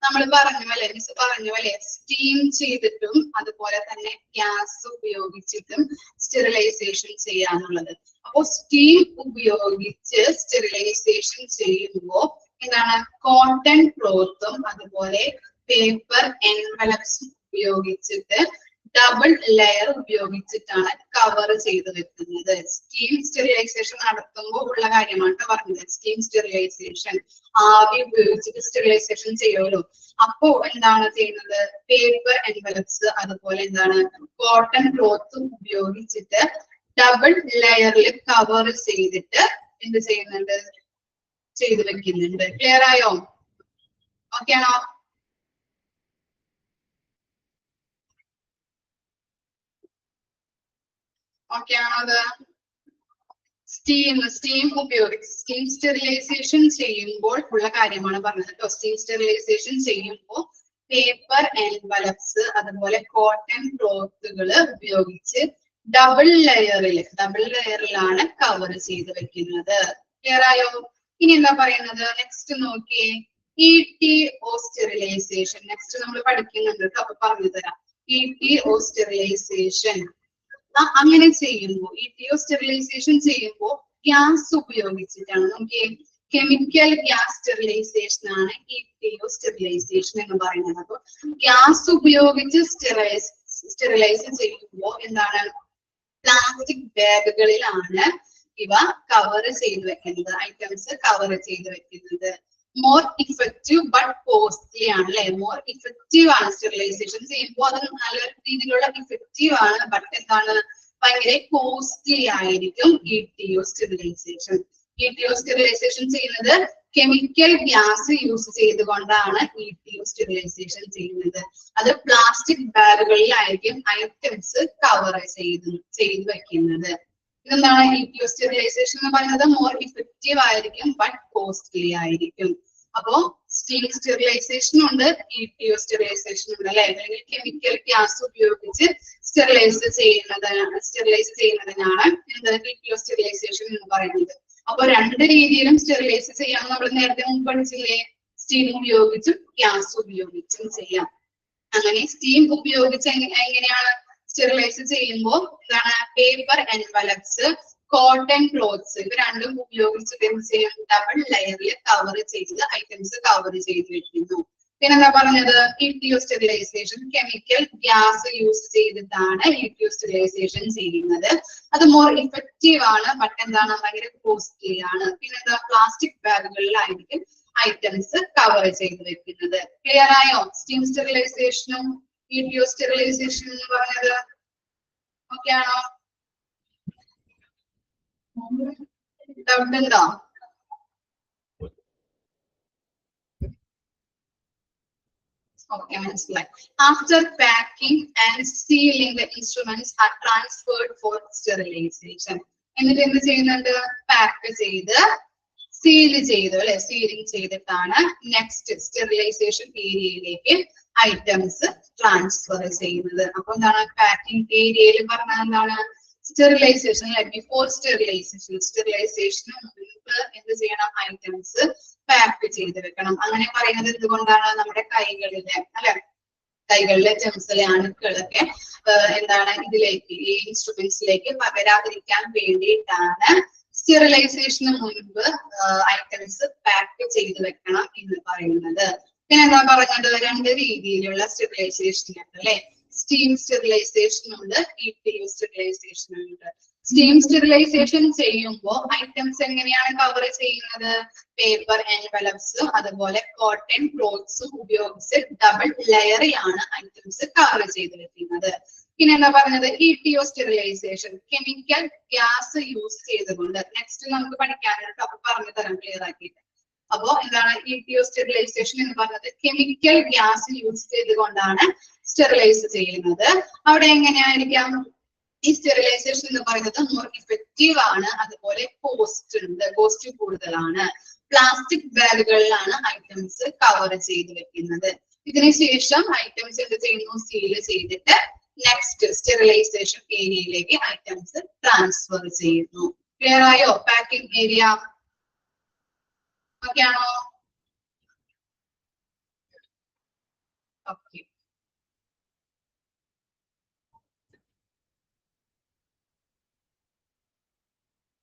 നമ്മൾ പറഞ്ഞ പോലെ, മിസ് പറഞ്ഞ പോലെ സ്റ്റീം ചെയ്തിട്ടും അതുപോലെ തന്നെ ഗ്യാസ് ഉപയോഗിച്ചിട്ടും സ്റ്റെറിലൈസേഷൻ ചെയ്യാന്നുള്ളത്. അപ്പോ സ്റ്റീം ഉപയോഗിച്ച് സ്റ്റെറിലൈസേഷൻ ചെയ്യുമ്പോൾ എന്താണ്? കോട്ടൺ ക്ലോത്തും അതുപോലെ പേപ്പർ എൻവലപ്സും ഉപയോഗിച്ചിട്ട് ഡബിൾ ലെയർ ഉപയോഗിച്ചിട്ടാണ് കവർ ചെയ്ത് വെക്കുന്നത്. സ്റ്റീം സ്റ്റെറിലൈസേഷൻ നടത്തുമ്പോൾ ഉള്ള കാര്യമാണ് പറഞ്ഞത്. സ്റ്റീം സ്റ്റെറിലൈസേഷൻ ആവി ഉപയോഗിച്ചിട്ട് സ്റ്റെറിലൈസേഷൻ ചെയ്യുമല്ലോ. അപ്പോ എന്താണ് ചെയ്യുന്നത്? പേപ്പർ എൻവലപ്സ് അതുപോലെ എന്താണ് കോട്ടൺ ക്ലോത്ത് ഉപയോഗിച്ചിട്ട് ഡബിൾ ലെയറിൽ കവർ ചെയ്തിട്ട് എന്ത് ചെയ്യുന്നുണ്ട്? ചെയ്ത് വെക്കുന്നുണ്ട്. ക്ലിയർ ആയോ? ഓക്കെ ആണോ? ഓക്കെ ആണോ? അത് സ്റ്റീം ഉപയോഗിച്ച് സ്റ്റീം സ്റ്റെറിലൈസേഷൻ ചെയ്യുമ്പോൾ ഉള്ള കാര്യമാണ് പറഞ്ഞത് കേട്ടോ. സ്റ്റീം സ്റ്റെറിലൈസേഷൻ ചെയ്യുമ്പോൾ പേപ്പർ എൻവലപ്സ് അതുപോലെ കോട്ടൺ ക്ലോത്തുകൾ ഉപയോഗിച്ച് ഡബിൾ ലെയറിലാണ് കവർ ചെയ്ത് വെക്കുന്നത്. ക്ലിയർ ആയോ? ഇനി എന്താ പറയുന്നത്? നെക്സ്റ്റ് നോക്കിയേ, ETO സ്റ്റെറിലൈസേഷൻ. നെക്സ്റ്റ് നമ്മൾ പഠിക്കുന്നുണ്ട്, അപ്പൊ പറഞ്ഞു തരാം. ETO sterilization. അങ്ങനെ ചെയ്യുമ്പോൾ ETO sterilization ചെയ്യുമ്പോൾ ഗ്യാസ് ഉപയോഗിച്ചിട്ടാണ്. നമുക്ക് കെമിക്കൽ ഗ്യാസ് സ്റ്റെറിലൈസേഷൻ ആണ് ETO sterilization എന്ന് പറയുന്നത്. അപ്പൊ ഗ്യാസ് ഉപയോഗിച്ച് സ്റ്റെറിലൈസ് ചെയ്യുമ്പോൾ എന്താണ്, പ്ലാസ്റ്റിക് ബാഗുകളിലാണ് ഇവ കവർ ചെയ്ത് വെക്കുന്നത്, ഐറ്റംസ് കവർ ചെയ്ത് വെക്കുന്നത്. മോർ ഇഫക്റ്റീവ് ബട്ട് കോസ്റ്റ്ലി ആണ് അല്ലെ. മോർ ഇഫക്റ്റീവ് ആണ് സ്റ്റെറിലൈസേഷൻ ചെയ്യുമ്പോൾ, അത് നല്ല രീതിയിലുള്ള ഇഫക്റ്റീവ് ആണ്, ബട്ട് എന്താണ്, ഭയങ്കര കോസ്റ്റ്ലി ആയിരിക്കും ETO sterilization. ETO sterilization ചെയ്യുന്നത് കെമിക്കൽ ഗ്യാസ് യൂസ് ചെയ്തുകൊണ്ടാണ് ETO sterilization ചെയ്യുന്നത്. അത് പ്ലാസ്റ്റിക് ബാഗുകളിലായിരിക്കും ഐറ്റംസ് കവർ ചെയ്ത് വെക്കുന്നത്. ഇതെന്താണ് ETO sterilization എന്ന് പറയുന്നത്, മോർ ഇഫക്റ്റീവ് ആയിരിക്കും ബട്ട് കോസ്റ്റ്ലി ആയിരിക്കും. അപ്പോ സ്റ്റീം സ്റ്റെറിലൈസേഷൻ ഉണ്ട്, ETO sterilization ഉണ്ട് അല്ലെ. അല്ലെങ്കിൽ കെമിക്കൽ ഗ്യാസ് ഉപയോഗിച്ച് സ്റ്റെറിലൈസ് ചെയ്യുന്നതിനാണ് ETO sterilization എന്ന് പറയുന്നത്. അപ്പൊ രണ്ട് രീതിയിലും സ്റ്റെറിലൈസ് ചെയ്യാം. നമ്മൾ നേരത്തെ മുമ്പ് പഠിച്ചില്ലേ, സ്റ്റീം ഉപയോഗിച്ചും ഗ്യാസ് ഉപയോഗിച്ചും ചെയ്യാം. അങ്ങനെ സ്റ്റീം ഉപയോഗിച്ച് എങ്ങനെയാണ് സ്റ്റെറിലൈസ് ചെയ്യുമ്പോൾ എന്താണ്, പേപ്പർ എൻവലപ്സ്, കോട്ടൺ ക്ലോത്ത്സ്, ഇവ രണ്ടും ഉപയോഗിച്ചിട്ട് എന്ത് ചെയ്യും, ഡബിൾ ലെയറിൽ കവർ ചെയ്ത് ഐറ്റംസ് കവർ ചെയ്ത് വെക്കുന്നു. പിന്നെന്താ പറഞ്ഞത്, ETO sterilization chemical gas use ചെയ്തിട്ടാണ് ETO sterilization ചെയ്യുന്നത്. അത് മോർ ഇഫക്റ്റീവ് ആണ്, ബട്ട് എന്താണ്, ഭയങ്കര കോസ്റ്റ്ലി ആണ്. പിന്നെന്താ, പ്ലാസ്റ്റിക് ബാഗുകളിലായിരിക്കും ഐറ്റംസ് കവർ ചെയ്ത് വെക്കുന്നത്. ക്ലിയർ ആയോ? സ്റ്റീം സ്റ്റെറിലൈസേഷനും ETO sterilization എന്ന് പറഞ്ഞത് ഓക്കെ ആണോ? ഡൗട്ട് ഉണ്ടോ? Okay, മനസ്സിലായി. After packing and sealing, the instruments are transferred for sterilization. എന്നിട്ട് എന്ത് ചെയ്യുന്നുണ്ട്, പാക്ക് ചെയ്ത് സീൽ ചെയ്തു അല്ലെ, സീലിംഗ് ചെയ്തിട്ടാണ് നെക്സ്റ്റ് സ്റ്റെറിലൈസേഷൻ ഏരിയയിലേക്ക് ഐറ്റംസ് ട്രാൻസ്ഫർ ചെയ്യുന്നത്. അപ്പൊ എന്താണ്, പാക്കിംഗ് ഏരിയയിൽ പറഞ്ഞാൽ എന്താണ്, സ്റ്റെറിലൈസേഷൻ അല്ലെ, ബിഫോർ സ്റ്റെറിലൈസേഷന് മുൻപ് എന്ത് ചെയ്യണം, ഐറ്റംസ് പാക്ക് ചെയ്ത് വെക്കണം. അങ്ങനെ പറയുന്നത് എന്തുകൊണ്ടാണ്, നമ്മുടെ കൈകളിലെ അല്ലെ, കൈകളിലെ ജെംസിലെ അണുക്കളൊക്കെ എന്താണ് ഇതിലേക്ക്, ഈ ഇൻസ്ട്രുമെന്റ്സിലേക്ക് പകരാതിരിക്കാൻ വേണ്ടിയിട്ടാണ് സ്റ്റെറിലൈസേഷന് മുൻപ് ഐറ്റംസ് പാക്ക് ചെയ്ത് വെക്കണം എന്ന് പറയുന്നത്. പിന്നെ എന്താ പറഞ്ഞത്, രണ്ട് രീതിയിലുള്ള സ്റ്റെറിലൈസേഷൻ ഉണ്ട് അല്ലെ. സ്റ്റീം സ്റ്റെറിലൈസേഷൻ ഉണ്ട്, ETO sterilization ഉണ്ട്. സ്റ്റീം സ്റ്റെറിലൈസേഷൻ ചെയ്യുമ്പോൾ ഐറ്റംസ് എങ്ങനെയാണ് കവർ ചെയ്യുന്നത്, പേപ്പർ എൻവലപ്സ് അതുപോലെ കോട്ടൺ ക്ലോത്ത്സും ഉപയോഗിച്ച് ഡബിൾ ലെയറിലാണ് ഐറ്റംസ് കവർ ചെയ്ത് വെക്കുന്നത്. പിന്നെ എന്താ പറഞ്ഞത്, ETO sterilization chemical gas use ചെയ്തുകൊണ്ട്. നെക്സ്റ്റ് നമുക്ക് പഠിക്കാനുള്ള ടോപ്പിക് പറഞ്ഞു തരാം ക്ലിയർ ആക്കിയിട്ട്. അപ്പോ എന്താണ് ETO sterilization എന്ന് പറഞ്ഞത്, കെമിക്കൽ ഗ്യാസ് യൂസ് ചെയ്തുകൊണ്ടാണ് സ്റ്റെറിലൈസ് ചെയ്യുന്നത്. അവിടെ എങ്ങനെയായിരിക്കാം, ഈ സ്റ്റെറിലൈസേഷൻ എന്ന് പറയുന്നത് മോർ ഇഫക്റ്റീവ് ആണ്, അതുപോലെ കോസ്റ്റ് കൂടുതലാണ്. പ്ലാസ്റ്റിക് ബാഗുകളിലാണ് ഐറ്റംസ് കവർ ചെയ്ത് വെക്കുന്നത്. ഇതിനുശേഷം ഐറ്റംസ് എന്ത് ചെയ്യുന്നു, സീൽ ചെയ്തിട്ട് നെക്സ്റ്റ് സ്റ്റെറിലൈസേഷൻ ഏരിയയിലേക്ക് ഐറ്റംസ് ട്രാൻസ്ഫർ ചെയ്യുന്നു. ക്ലിയർ ആയോ? പാക്കിംഗ് ഏരിയ ഓക്കെ ആണോ? ഓക്കെ.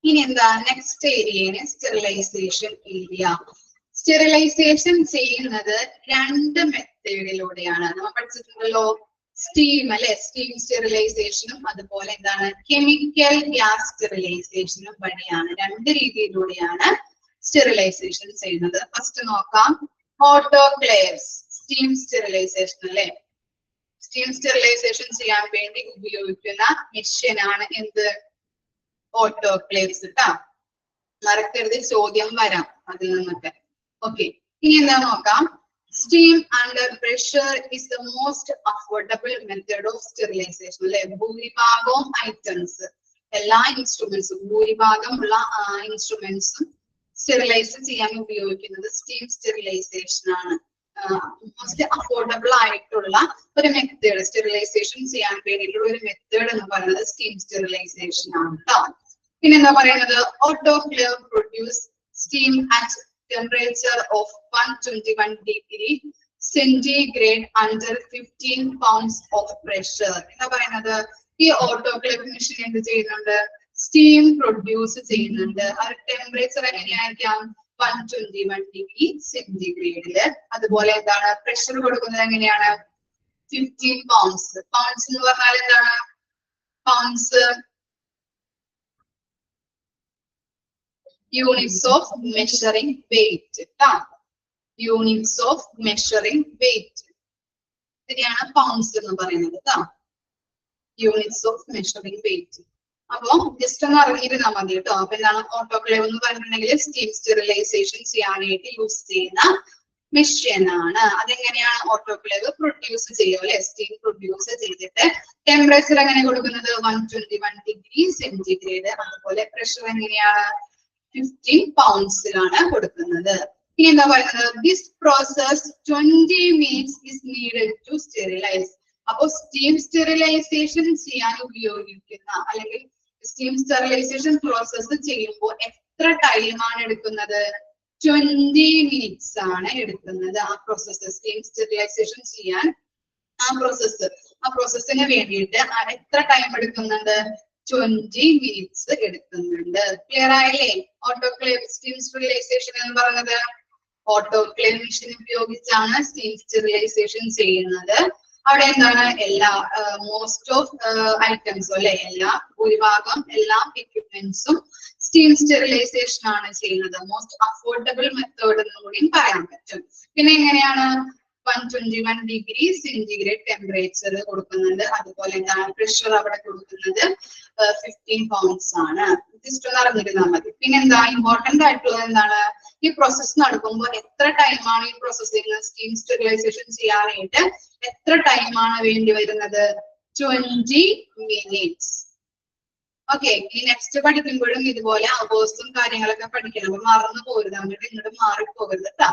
ഇനി എന്താ, നെക്സ്റ്റ് ഏരിയയാണ് സ്റ്റെറിലൈസേഷൻ ഏരിയ. സ്റ്റെറിലൈസേഷൻ ചെയ്യുന്നത് രണ്ട് മെത്തേഡിലൂടെയാണ്. നമ്മൾ പഠിച്ചിട്ടുണ്ടല്ലോ, സ്റ്റീം അല്ലെ, സ്റ്റീം സ്റ്റെറിലൈസേഷനും അതുപോലെ എന്താണ്, കെമിക്കൽ ഗ്യാസ് സ്റ്റെറിലൈസേഷനും വഴിയാണ്. രണ്ട് രീതിയിലൂടെയാണ് സ്റ്റെറിലൈസേഷൻ ചെയ്യുന്നത്. ഫസ്റ്റ് നോക്കാം, ഓട്ടോക്ലേവ്സ് സ്റ്റീം സ്റ്റെറിലൈസേഷൻ അല്ലെ. സ്റ്റീം സ്റ്റെറിലൈസേഷൻ ചെയ്യാൻ വേണ്ടി ഉപയോഗിക്കുന്ന മെഷീൻ ആണ് എന്ത്, ഓട്ടോക്ലേവ്സ് കേട്ടോ. മറക്കരുത്, ചോദ്യം വരാം അതിൽ നിന്നൊക്കെ. ഓക്കെ, ഇനി എന്താ നോക്കാം, steam under pressure is the most affordable method of sterilisation അല്ലെ. ഭൂരിഭാഗവും ഐറ്റംസ്, എല്ലാ ഇൻസ്ട്രുമെന്റ്സും, ഭൂരിഭാഗമുള്ള ഇൻസ്ട്രുമെന്റ്സും സ്റ്റെറിലൈസ് ചെയ്യാൻ ഉപയോഗിക്കുന്നത് സ്റ്റീം സ്റ്റെറിലൈസേഷൻ ആണ്. മോസ്റ്റ് അഫോർഡബിൾ ആയിട്ടുള്ള ഒരു മെത്തേഡ്, സ്റ്റെറിലൈസേഷൻ ചെയ്യാൻ വേണ്ടിയിട്ടുള്ള ഒരു മെത്തേഡ് എന്ന് പറയുന്നത് സ്റ്റീം സ്റ്റെറിലൈസേഷൻ ആണ് കേട്ടോ. പിന്നെ എന്താ പറയുന്നത്, autoclave produce steam at temperature of 121 degree centigrade under 15 pounds of pressure. എന്താ പറയുന്നത്? ഈ ഓട്ടോക്ലേവ് മെഷീൻ എന്ത് ചെയ്യുന്നുണ്ട്? സ്റ്റീം പ്രൊഡ്യൂസ് ചെയ്യുന്നുണ്ട്. ആ ടെമ്പറേച്ചർ എങ്ങനെയായിരിക്കാം? 121 ഡിഗ്രി സെന്റിഗ്രേഡില്. അതുപോലെ എന്താണ് പ്രഷർ കൊടുക്കുന്നത് എങ്ങനെയാണ്? 15 pounds. പൗണ്ട്സ് എന്ന് പറഞ്ഞാൽ എന്താണ്? Pounds units of measuring weight. Units of measuring weight ഇതിനെയാണ് പൗണ്ട്സ് എന്ന് പറയുന്നത്. Units of measuring weight. അപ്പൊ ജസ്റ്റ് ഒന്ന് അറിഞ്ഞിരുന്നാൽ മതി കേട്ടോ. അപ്പൊ എന്താണ് ഓട്ടോക്ലേവ് എന്ന് പറഞ്ഞിട്ടുണ്ടെങ്കിൽ സ്റ്റീം സ്റ്റെറിലൈസേഷൻ ചെയ്യാനായിട്ട് യൂസ് ചെയ്യുന്ന മെഷീൻ ആണ്. അതെങ്ങനെയാണ് ഓട്ടോക്ലേവ് പ്രൊഡ്യൂസ് ചെയ്യുക അല്ലെ? സ്റ്റീം പ്രൊഡ്യൂസ് ചെയ്തിട്ട് ടെമ്പറേച്ചർ എങ്ങനെ കൊടുക്കുന്നത്? 121 ഡിഗ്രി സെന്റിഗ്രേഡ്. അതുപോലെ പ്രഷർ എങ്ങനെയാണ്? 15 poundsലാണ് കൊടുക്കുന്നത്. ഇനി എന്താ പറയുന്നത്? This process 20 minutes is needed to sterilize. അപ്പൊ സ്റ്റീം സ്റ്റെറിലൈസേഷൻ ചെയ്യാൻ ഉപയോഗിക്കുന്ന അല്ലെങ്കിൽ സ്റ്റീം സ്റ്റെറിലൈസേഷൻ പ്രോസസ്സ് ചെയ്യുമ്പോൾ എത്ര ടൈമാണ് എടുക്കുന്നത്? 20 minutes ആണ് എടുക്കുന്നത്. ആ പ്രോസസ്സ് സ്റ്റീം സ്റ്റെറിലൈസേഷൻ ചെയ്യാൻ ആ പ്രോസസ്സിന് വേണ്ടിയിട്ട് എത്ര ടൈം എടുക്കുന്നുണ്ട്? 20 minutes എടുക്കുന്നുണ്ട്. ക്ലിയർ ആയില്ലേ? ഓട്ടോക്ലേവ് സ്റ്റീം സ്റ്റെറിലൈസേഷൻ എന്ന് പറയുന്നത് ഓട്ടോക്ലേവ് മെഷീൻ ഉപയോഗിച്ചാണ് സ്റ്റീം സ്റ്റെറിലൈസേഷൻ ചെയ്യുന്നത്. അവിടെ എന്താണ് എല്ലാ മോസ്റ്റ് ഓഫ് ഐറ്റംസും അല്ലെ ഭൂരിഭാഗം എല്ലാ എക്യുപ്മെന്റ്സും സ്റ്റീം സ്റ്റെറിലൈസേഷൻ ആണ് ചെയ്യുന്നത്. മോസ്റ്റ് അഫോർഡബിൾ മെത്തേഡ് എന്നും കൂടിയും പറയാൻ പറ്റും. പിന്നെ എങ്ങനെയാണ്? 121 ഡിഗ്രി സെന്റിഗ്രേഡ് ടെമ്പറേച്ചർ കൊടുക്കുന്നുണ്ട്. അതുപോലെ എന്താണ് പ്രഷർ അവിടെ കൊടുക്കുന്നത്? 15 pounds ആണ്. ജസ്റ്റ് ഒന്ന് അറിഞ്ഞിരുന്നാൽ മതി. പിന്നെ എന്താ ഇമ്പോർട്ടന്റ് ആയിട്ടുള്ളത്? എന്താണ് ഈ പ്രോസസ് നടക്കുമ്പോൾ എത്ര ടൈമാണ് ഈ പ്രോസസ്സിംഗ് സ്റ്റീം സ്റ്റെറിലൈസേഷൻ ചെയ്യാനായിട്ട് എത്ര ടൈമാണ് വേണ്ടി വരുന്നത്? 20 minutes. ഓക്കെ. ഈ നെക്സ്റ്റ് പഠിക്കുമ്പോഴും ഇതുപോലെ അവേഴ്സും കാര്യങ്ങളൊക്കെ പഠിക്കണം. അപ്പൊ മറന്നു പോരുത്, അങ്ങോട്ട് ഇങ്ങോട്ട് മാറിപ്പോകരുത് കേട്ടോ.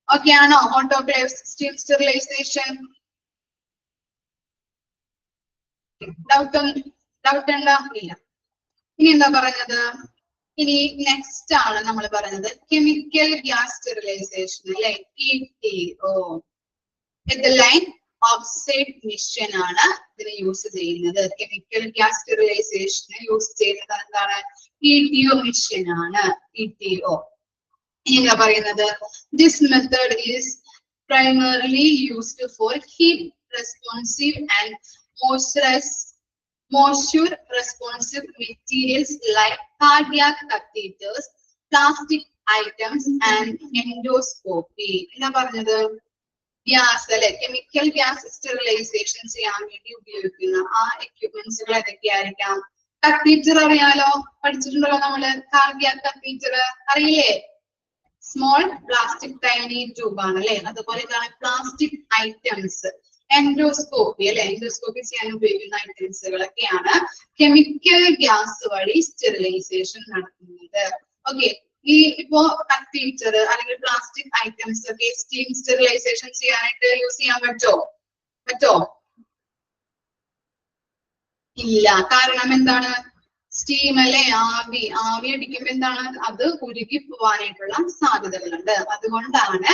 ഓക്കെ ആണോ? ഓട്ടോക്ലേവ് സ്റ്റീം സ്റ്റെറിലൈസേഷൻ ഡൗട്ട് ഉണ്ടോ? ഇല്ല. ഇനി എന്താ പറഞ്ഞത്? ഇനി നെക്സ്റ്റ് ആണ് നമ്മൾ പറയുന്നത് കെമിക്കൽ ഗ്യാസ് സ്റ്റെറിലൈസേഷൻ അല്ലെ? ETO. ലൈൻ ഓക്സൈഡ് മെഷീൻ ആണ് ഇതിന് യൂസ് ചെയ്യുന്നത്. കെമിക്കൽ ഗ്യാസ് സ്റ്റെറിലൈസേഷന് യൂസ് ചെയ്യുന്നത് എന്താണ്? ETO മെഷീൻ ആണ്. ETO. എന്താ പറയുന്നത്? This method is primarily used for heat responsive and moisture responsive materials like cardiac catheters, plastic items and endoscopy. എന്താ പറഞ്ഞത്? ഗ്യാസ് അല്ലെ? കെമിക്കൽ ഗ്യാസ് സ്റ്റെറിലൈസേഷൻ ചെയ്യാൻ വേണ്ടി ഉപയോഗിക്കുന്ന ആ എക്യുപ്മെന്റ്സുകൾ ഏതൊക്കെയായിരിക്കാം? കത്തീറ്റർ അറിയാലോ, പഠിച്ചിട്ടുണ്ടല്ലോ നമ്മള്. കാർഡിയാക് കത്തീറ്റർ അറിയില്ലേ? സ്മോൾ പ്ലാസ്റ്റിക് ടൈനി ട്യൂബ് ആണ് അല്ലെ? അതുപോലെ ഇതാണ് പ്ലാസ്റ്റിക് ഐറ്റംസ്. എൻഡോസ്കോപ്പി അല്ലെ? എൻഡോസ്കോപ്പി ചെയ്യാൻ ഉപയോഗിക്കുന്ന ഐറ്റംസുകളൊക്കെയാണ് കെമിക്കൽ ഗ്യാസ് വഴി സ്റ്റെറിലൈസേഷൻ നടത്തുന്നത്. ഓക്കെ. ഈ ഇപ്പോ കത്തീറ്റർ അല്ലെങ്കിൽ പ്ലാസ്റ്റിക് ഐറ്റംസ് ഒക്കെ സ്റ്റീം സ്റ്റെറിലൈസേഷൻ ചെയ്യാനായിട്ട് യൂസ് ചെയ്യാൻ പറ്റോ? ഇല്ല. കാരണം എന്താണ്? സ്റ്റീം അല്ലെ? ആവി അടിക്കുമ്പോ എന്താണ്? അത് ഉരുകി പോവാനായിട്ടുള്ള സാധ്യതകളുണ്ട്. അതുകൊണ്ടാണ്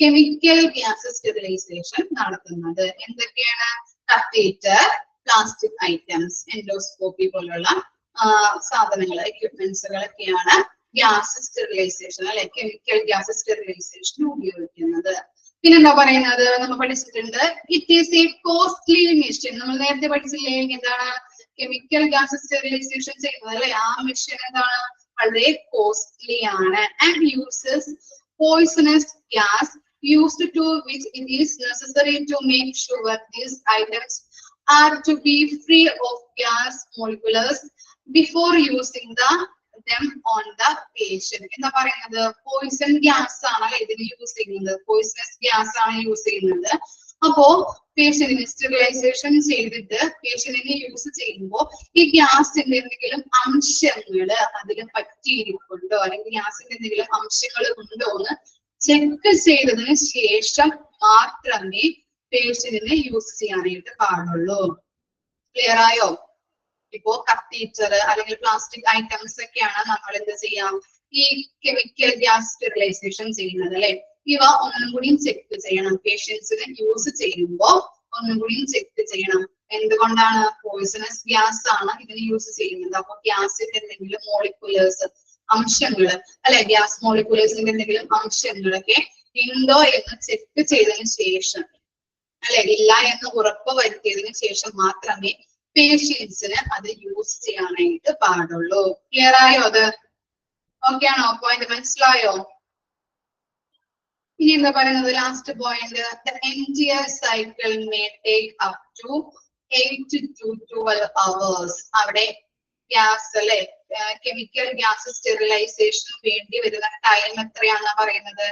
കെമിക്കൽ ഗ്യാസ് സ്റ്റെറിലൈസേഷൻ നടത്തുന്നത്. എന്തൊക്കെയാണ്? കത്തീറ്റർ, പ്ലാസ്റ്റിക് ഐറ്റംസ്, എൻഡോസ്കോപ്പി പോലുള്ള സാധനങ്ങൾ, എക്യുപ്മെന്റ്സുകളൊക്കെയാണ് ഗ്യാസ് സ്റ്റെറിലൈസേഷൻ അല്ലെ? കെമിക്കൽ ഗ്യാസ് സ്റ്റെറിലൈസേഷൻ ഉപയോഗിക്കുന്നത്. പിന്നെന്താ പറയുന്നത്? നമ്മൾ പഠിച്ചിട്ടുണ്ട് it is A costly machine. നമ്മൾ നേരത്തെ പഠിച്ചില്ലേ? എന്താണ് കെമിക്കൽ ഗ്യാസ് സ്റ്റെറിലൈസേഷൻ ചെയ്യുന്നത് അല്ലെ? ആ മെഷീൻ എന്താണ്? വളരെ കോസ്റ്റ്ലി ആണ്. And uses poisonous gas used to which it is necessary to make sure these items are to be free of gas molecules before using them on the patient. എന്താ പറയുന്നത്? Poisson gas ആണ് ഇതിന് use ചെയ്യുന്നത്. Poisonous gas ആണ് use ചെയ്യുന്നത്. അപ്പോ പേഷ്യന്റിന് sterilisation ചെയ്തിട്ട് പേഷ്യന്റിനെ use ചെയ്യുമ്പോൾ ഈ ഗ്യാസിന്റെ എന്തെങ്കിലും അംശങ്ങള് അതിൽ പറ്റിയിരിക്കുന്നുണ്ടോ അല്ലെങ്കിൽ ഗ്യാസിന്റെ എന്തെങ്കിലും അംശങ്ങൾ ഉണ്ടോ എന്ന് ചെക്ക് ചെയ്തതിന് ശേഷം മാത്രമേ പേഷ്യന്റിനെ യൂസ് ചെയ്യാനായിട്ട് പാടുള്ളൂ. ക്ലിയർ ആയോ? ഇപ്പോ കത്തീറ്റർ അല്ലെങ്കിൽ പ്ലാസ്റ്റിക് ഐറ്റംസ് ഒക്കെയാണ് നമ്മൾ എന്ത് ചെയ്യാം? ഈ കെമിക്കൽ ഗ്യാസ് സ്റ്റെറിലൈസേഷൻ ചെയ്യുന്നത് അല്ലെ? ഇവ ഒന്നും കൂടിയും ചെക്ക് ചെയ്യണം. പേഷ്യൻസിന് യൂസ് ചെയ്യുമ്പോൾ ഒന്നും കൂടിയും ചെക്ക് ചെയ്യണം. എന്തുകൊണ്ടാണ്? പോയിസണസ് ഗ്യാസ് ആണ് ഇതിന് യൂസ് ചെയ്യുന്നത്. അപ്പൊ ഗ്യാസിന്റെ എന്തെങ്കിലും മോളിക്കുലേഴ്സ് അംശങ്ങള് അല്ലെ, ഗ്യാസ് മോളിക്കുലേഴ്സിന്റെ എന്തെങ്കിലും അംശങ്ങളൊക്കെ ഉണ്ടോ എന്ന് ചെക്ക് ചെയ്തതിനു ശേഷം അല്ലെ, ഇല്ല എന്ന് ഉറപ്പ് വരുത്തിയതിനു ശേഷം മാത്രമേ പേഷ്യൻസിന് അത് യൂസ് ചെയ്യാനായിട്ട് പാടുള്ളൂ. ക്ലിയർ ആയോ? അത് ഓക്കെ ആണോ? പോയിന്റ് മനസ്സിലായോ? ഇനി എന്താ പറയുന്നത്? Last point, the entire cycle may take up to 8 to 12 hours. അവിടെ ഗ്യാസ് അല്ലെ, കെമിക്കൽ ഗ്യാസ് സ്റ്റെറിലൈസേഷന് വേണ്ടി വരുന്ന ടൈം എത്രയാണ് പറയുന്നത്?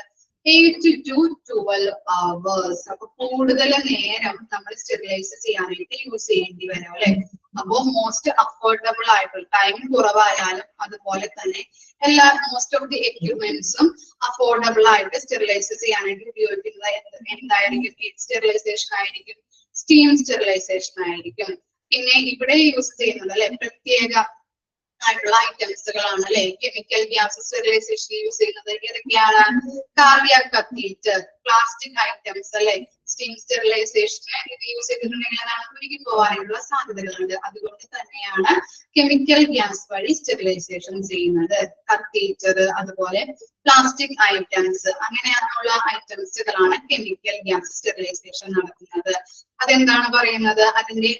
8 to 12 hours. അപ്പൊ കൂടുതൽ നേരം നമ്മൾ സ്റ്റെറിലൈസ് ചെയ്യാനായിട്ട് യൂസ് ചെയ്യേണ്ടി വരും അല്ലെ. അപ്പൊ മോസ്റ്റ് അഫോർഡബിൾ ആയിട്ടുള്ള, ടൈം കുറവായാലും അതുപോലെ തന്നെ എല്ലാ മോസ്റ്റ് ഓഫ് ദി എക്യുപ്മെന്റ്സും അഫോർഡബിൾ ആയിട്ട് സ്റ്റെറിലൈസ് ചെയ്യാനായിട്ട് ഉപയോഗിക്കുന്നത് എന്തായിരിക്കും? സ്റ്റെറിലൈസേഷൻ ആയിരിക്കും, സ്റ്റീം സ്റ്റെറിലൈസേഷൻ ആയിരിക്കും. പിന്നെ ഇവിടെ യൂസ് ചെയ്യുന്നത് അല്ലെ പ്രത്യേക ആയിട്ടുള്ള ഐറ്റംസുകളാണ് അല്ലെ. കെമിക്കൽ ഗ്യാസ് സ്റ്റെറിലൈസേഷൻ യൂസ് ചെയ്യുന്നത് ഏതൊക്കെയാണ്? കാർഡിയാക് കത്തീറ്റർ, പ്ലാസ്റ്റിക് ഐറ്റംസ് അല്ലെ. സ്റ്റീം സ്റ്റെറിലൈസേഷന് ഇത് യൂസ് ചെയ്തിട്ടുണ്ടെങ്കിൽ അതാണ് ഉരുകി പോകാനുള്ള സാധ്യതകളുണ്ട്. അതുകൊണ്ട് തന്നെയാണ് കെമിക്കൽ ഗ്യാസ് വഴി സ്റ്റെറിലൈസേഷൻ ചെയ്യുന്നത്. കത്തീറ്റർ, അതുപോലെ പ്ലാസ്റ്റിക് ഐറ്റംസ്, അങ്ങനെയുള്ള ഐറ്റംസുകളാണ് കെമിക്കൽ ഗ്യാസ് സ്റ്റെറിലൈസേഷൻ നടത്തുന്നത്. അതെന്താണ് പറയുന്നത്? അതിന്റെ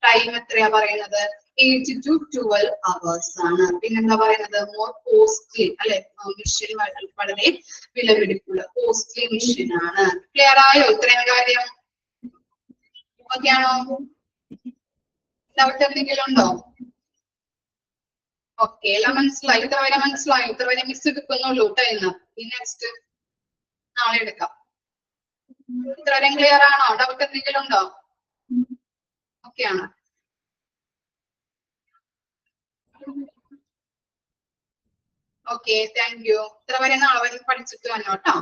ടൈം എത്രയാ പറയുന്നത്? 8 to 12 hours ആണ്. പിന്നെന്താ പറയുന്നത്? മോർ കോസ്റ്റ്ലി അല്ലെ, മെഷീൻ വളരെ വിലപിടിപ്പുള്ള കോസ്റ്റ്ലി മെഷീൻ ആണ്. ക്ലിയർ ആയോ ഇത്രയും കാര്യം? ഓക്കെ ആണോ? ഡൗട്ട് എന്തെങ്കിലും ഉണ്ടോ? ഓക്കെ, എല്ലാം മനസ്സിലായി. ഇത്ര വരെ മനസ്സിലായി? ഇത്ര വരെ മിസ് എടുക്കുന്നുള്ളൂ ടൈം. ഈ നെക്സ്റ്റ് നാളെ എടുക്കാം. ഇത്ര വരെ ക്ലിയർ ആണോ? ഡൗട്ട് എന്തെങ്കിലും ഉണ്ടോ? ഓക്കെ ആണ്. Okay, thank you. ഇത്ര വരെ നാളെ പഠിച്ചിട്ട് വന്നോട്ടോ.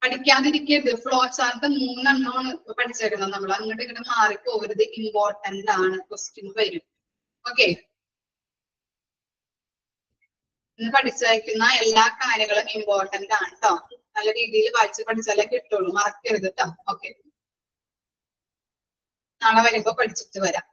പഠിക്കാതിരിക്കരുത്. ഫ്ലോ ചാർട്ട് 3 എണ്ണമാണ് പഠിച്ചേക്കുന്നത് നമ്മൾ. അങ്ങോട്ട് ഇങ്ങോട്ട് മാറിപ്പോകരുത്. ഇമ്പോർട്ടന്റ് ആണ്, ക്വസ്റ്റ്യൻ വരും. ഓക്കെ, ഇന്ന് പഠിച്ചേക്കുന്ന എല്ലാ കാര്യങ്ങളും ഇമ്പോർട്ടന്റ് ആണ് കേട്ടോ. നല്ല രീതിയിൽ വായിച്ച് പഠിച്ചാലേ കിട്ടുള്ളൂ. മറക്കരുത് കേട്ടോ. ഓക്കെ, നാളെ വരുമ്പോ പഠിച്ചിട്ട് വരാം.